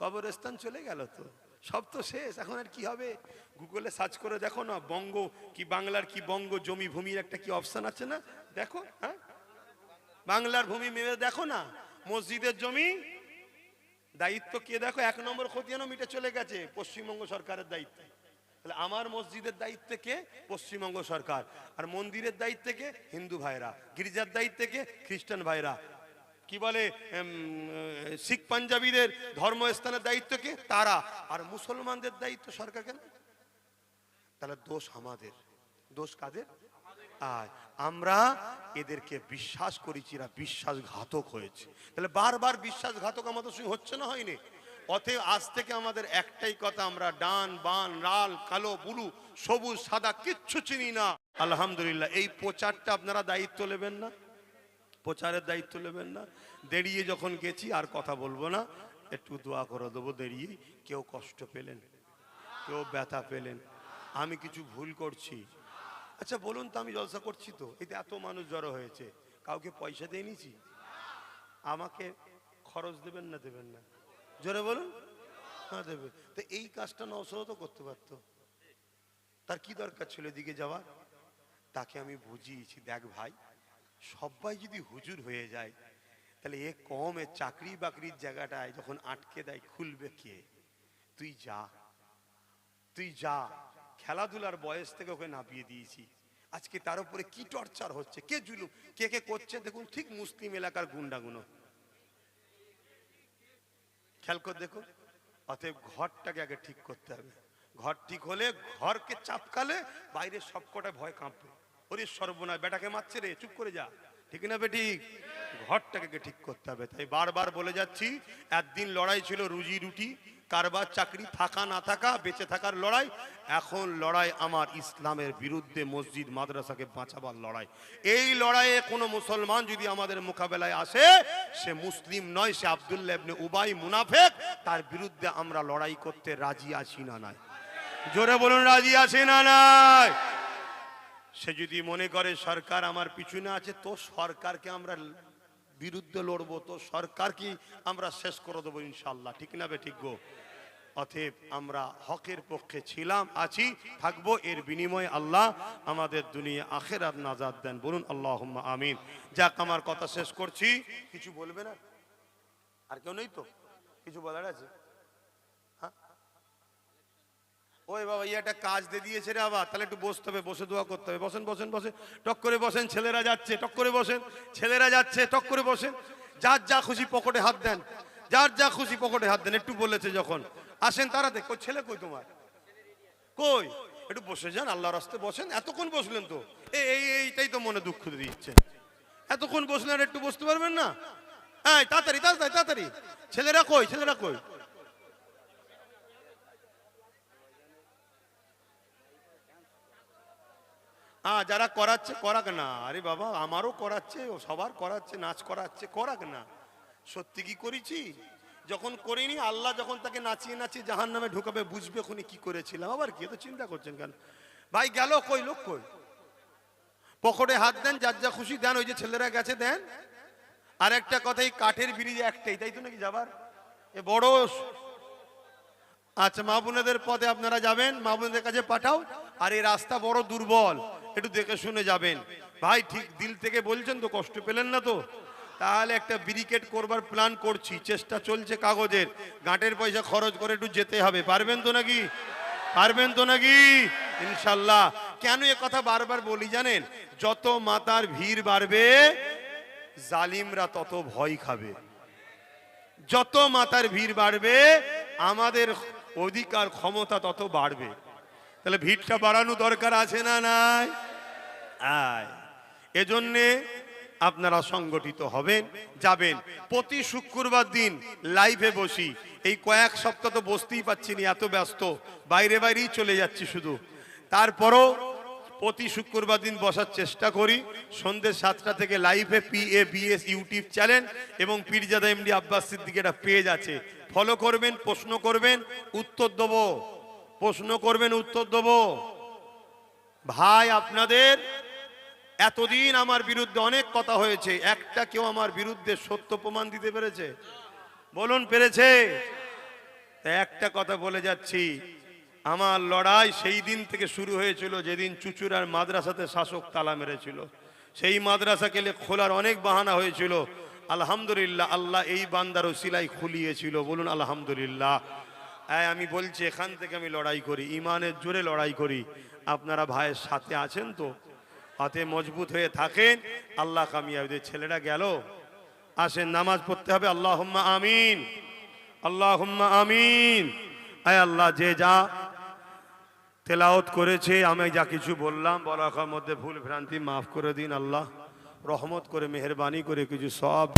কবরস্থান চলে গেল তো, সব তো শেষ। এখন আর কি হবে? গুগলে সার্চ করে দেখো না, বঙ্গ কি বাংলার কি বঙ্গ জমি ভূমির একটা কি অপশন আছে না, দেখো। হ্যাঁ, বাংলার ভূমি মেরে দেখো না, মসজিদের জমি দায়িত্ব কে? দেখো 1 নম্বর খতিয়ানও মিটে চলে গেছে, পশ্চিমবঙ্গ সরকারের দায়িত্বে। তাহলে আমার মসজিদের দায়িত্বে কে? পশ্চিমবঙ্গ সরকার। আর মন্দিরের দায়িত্বে কে? হিন্দু ভাইরা। গির্জার দায়িত্বে কে? খ্রিস্টান ভাইরা। কি বলে শিখ পাঞ্জাবিদের ধর্মস্থানের দায়িত্ব কে? তারা। আর মুসলমানদের দায়িত্ব সরকার কেন? তাহলে দোষ আমাদের। দোষ কাদের? আর আমরা এদেরকে বিশ্বাস করেছি, এরা বিশ্বাসঘাতক হয়েছে। তাহলে বারবার বিশ্বাসঘাতক আমাদের সঙ্গে হচ্ছে না, হয়নি? অতএব আজ থেকে আমাদের একটাই কথা, আমরা ডান বান লাল কালো বুলু সবুজ সাদা কিচ্ছু চিনি না। আলহামদুলিল্লাহ। এই প্রচারটা আপনারা দায়িত্ব নেবেন না? প্রচারের দায়িত্ব নেবেন না? দেরিয়ে যখন গেছি আর কথা বলবো না, একটু দোয়া করে দেবো। দেরিয়ে কেউ কষ্ট পেলেন, কেউ ব্যথা পেলেন, আমি কিছু ভুল করছি? আচ্ছা বলুন তো, আমি জলসা করছি তো, এতে এত মানুষ জড়ো হয়েছে, কাউকে পয়সা দিয়ে নিয়েছি? আমাকে খরচ দেবেন না দেবেন না? জোরে বলুন। হ্যাঁ দেবে। তো এই কাজটা নওশাদও তো করতে পারতো, তার কি দরকার ছিল এদিকে যাওয়ার? তাকে আমি বুঝিয়েছি, দেখ ভাই, সবাই যদি হুজুর হয়ে যায় তাহলে এ কমে চাকরি বাকরির জায়গাটায় যখন আটকে দেয় খুলবে কে? তুই যা, তুই যা। খেলাধুলার বয়স থেকে ওকে নামিয়ে দিয়েছি। আজকে তার উপরে কি টর্চার হচ্ছে, কে জুলুম কে কে করছে দেখুন, ঠিক মুসলিম এলাকার গুন্ডাগুলো। খেয়াল করে দেখো। অতএব ঘরটাকে আগে ঠিক করতে হবে। ঘর ঠিক হলে, ঘরকে চাপকালে বাইরে সবকটা ভয় কাঁপবে, ওরে সর্বনাশ বেটাকে মারছে রে, চুপ করে যা। ঠিক না বেঠিক? ঘরটাকে ঠিক করতে হবে। তাই বারবার বলে যাচ্ছি, একদিন লড়াই ছিল রুজি রুটি, কারবার চাকরি, থাকা না থাকা, বেঁচে থাকার লড়াই। এখন লড়াই আমার ইসলামের বিরুদ্ধে, মসজিদ মাদ্রাসাকে বাঁচাবার লড়াই। এই লড়াইয়ে কোনো মুসলমান যদি আমাদের মোকাবেলায় আসে, সে মুসলিম নয়, সে আব্দুল্লাহ ইবনে উবাই মুনাফিক। তার বিরুদ্ধে আমরা লড়াই করতে রাজি আছি না নাই? জোরে বলুন, রাজি আছি না নাই? সে যদি মনে করে সরকার আমার পিছনে আছে, তো সরকারকে আমরা বিরুদ্ধে লড়বো, তো সরকার কি আমরা শেষ করে দেবো ইনশাল্লাহ। ঠিক না বে ঠিক গো? অতএব আমরা হকের পক্ষে ছিলাম, আছি, থাকবো। এর বিনিময়ে আল্লাহ আমাদের দুনিয়া আখিরাত নাজাত দেন। বলুন আল্লাহুম্মা আমিন। যাক, আমার কথা শেষ করছি। কিছু বলবে না? আর কেউ নেই তো? কিছু বলার আছে? হ্যাঁ, ওই বাবা, একটা কাজ দিয়ে দিয়েছে রে আবার, তাহলে একটু বসতে হবে, বসে দোয়া করতে হবে। বসেন বসেন বসেন, টক করে বসেন। ছেলেরা যাচ্ছে, টক করে বসেন। ছেলেরা যাচ্ছে, টক করে বসেন। যার যা খুশি পকেটে হাত দেন, যার যা খুশি পকেটে হাত দেন। একটু বলেছে যখন, আসেন তাড়াতে। কই ছেলে, কই তোমার, কই? একটু বসে যান, আল্লাহর রাস্তে বসেন। এতক্ষণ বসলেন তো, এইটাই তো মনে দুঃখ দিচ্ছে। এতক্ষণ বসলেন, আর একটু বসতে পারবেন না? হ্যাঁ, তাড়াতাড়ি তাড়াতাড়ি তাড়াতাড়ি। ছেলেরা কই, ছেলেরা কই? হ্যাঁ, যারা করাচ্ছে করাক না। আরে বাবা, আমারও করাচ্ছে, ও সবার করাচ্ছে, নাচ করাচ্ছে, করাক না। সত্যি কি করেছি? যখন করিনি, আল্লাহ যখন তাকে নাচিয়ে নাচিয়ে জাহান্নামে ঢুকাবে, বুঝবে খুনি কি করেছিলাম। আবার কি এত চিন্তা করছেন কেন? ভাই গেল কই, লোক কই? পকেটে হাত দেন, যার যা খুশি দেন। ওই যে ছেলেরা গেছে, দেন। আর একটা কথা, এই কাঠের ব্রিজ একটাই, তাই তো নাকি যাবার? এ বড়। আচ্ছা, মা বোনেদের পথে আপনারা যাবেন, মা বোনেদের কাছে পাঠাও। আর এই রাস্তা বড় দুর্বল, একটু দেখে শুনে যাবেন। ভাই ঠিক দিল থেকে বলছেন তো, কষ্ট পেলেন না তো? তাহলে একটা ব্যারিকেড করবার প্ল্যান করছি, চেষ্টা চলছে কাগজের। গাঁটের পয়সা খরচ করে একটু যেতে হবে। পারবেন তো নাকি? পারবেন তো নাকি? ইনশাল্লাহ। কেন এ কথা বারবার বলি জানেন? যত মাতার ভিড় বাড়বে, জালিমরা তত ভয় খাবে। যত মাতার ভিড় বাড়বে, আমাদের অধিকার ক্ষমতা তত বাড়বে। তাহলে ভিড়টা বাড়ানো দরকার আছে না নাই? এজন্যে আপনারা সংগঠিত হবেন, যাবেন। প্রতি শুক্রবার দিন লাইভে বসি। এই কয়েক সপ্তাহ তো বসতেই পাচ্ছি না, এত ব্যস্ত, বাইরে বাইরেই চলে যাচ্ছি শুধু। তারপরও প্রতি শুক্রবার দিন বসার চেষ্টা করি। সন্ধ্যে 7টা থেকে লাইভে PABS ইউটিউব চ্যানেল এবং পীরজাদা এমডি আব্বাস সিদ্দিকের একটা পেজ আছে, ফলো করবেন, প্রশ্ন করবেন, উত্তর দেবো। প্রশ্ন করবেন, উত্তর দেবো। ভাই, আপনাদের এতদিন আমার বিরুদ্ধে অনেক কথা হয়েছে, একটা কেউ আমার বিরুদ্ধে সত্য প্রমাণ দিতে পেরেছে? বলুন, পেরেছে? একটা কথা বলে যাচ্ছি, আমার লড়াই সেই দিন থেকে শুরু হয়েছিল যেদিন চুচুড়ার মাদ্রাসাতে শাসক তালা মেরেছিল। সেই মাদ্রাসাকে খোলার অনেক বাহানা হয়েছিল। আলহামদুলিল্লাহ, আল্লাহ এই বান্দার ওসিলাই খুলিয়েছিল। বলুন আলহামদুলিল্লাহ। আমি বলছি, এখান থেকে আমি লড়াই করি, ইমানের জোরে লড়াই করি। আপনারা ভাইয়ের সাথে আছেন তো? হাতে মজবুত হয়ে থাকেন, আল্লাহ কামিয়াবি। ছেলেরা গেল, আসেন নামাজ পড়তে হবে। আল্লাহুম্মা আমিন, আল্লাহুম্মা আমিন। আয় আল্লাহ, যে যা তেলাওয়াত করেছে, আমি যা কিছু বললাম বলার মধ্যে ভুল ভ্রান্তি মাফ করে দিন। আল্লাহ রহমত করে মেহেরবানি করে কিছু সব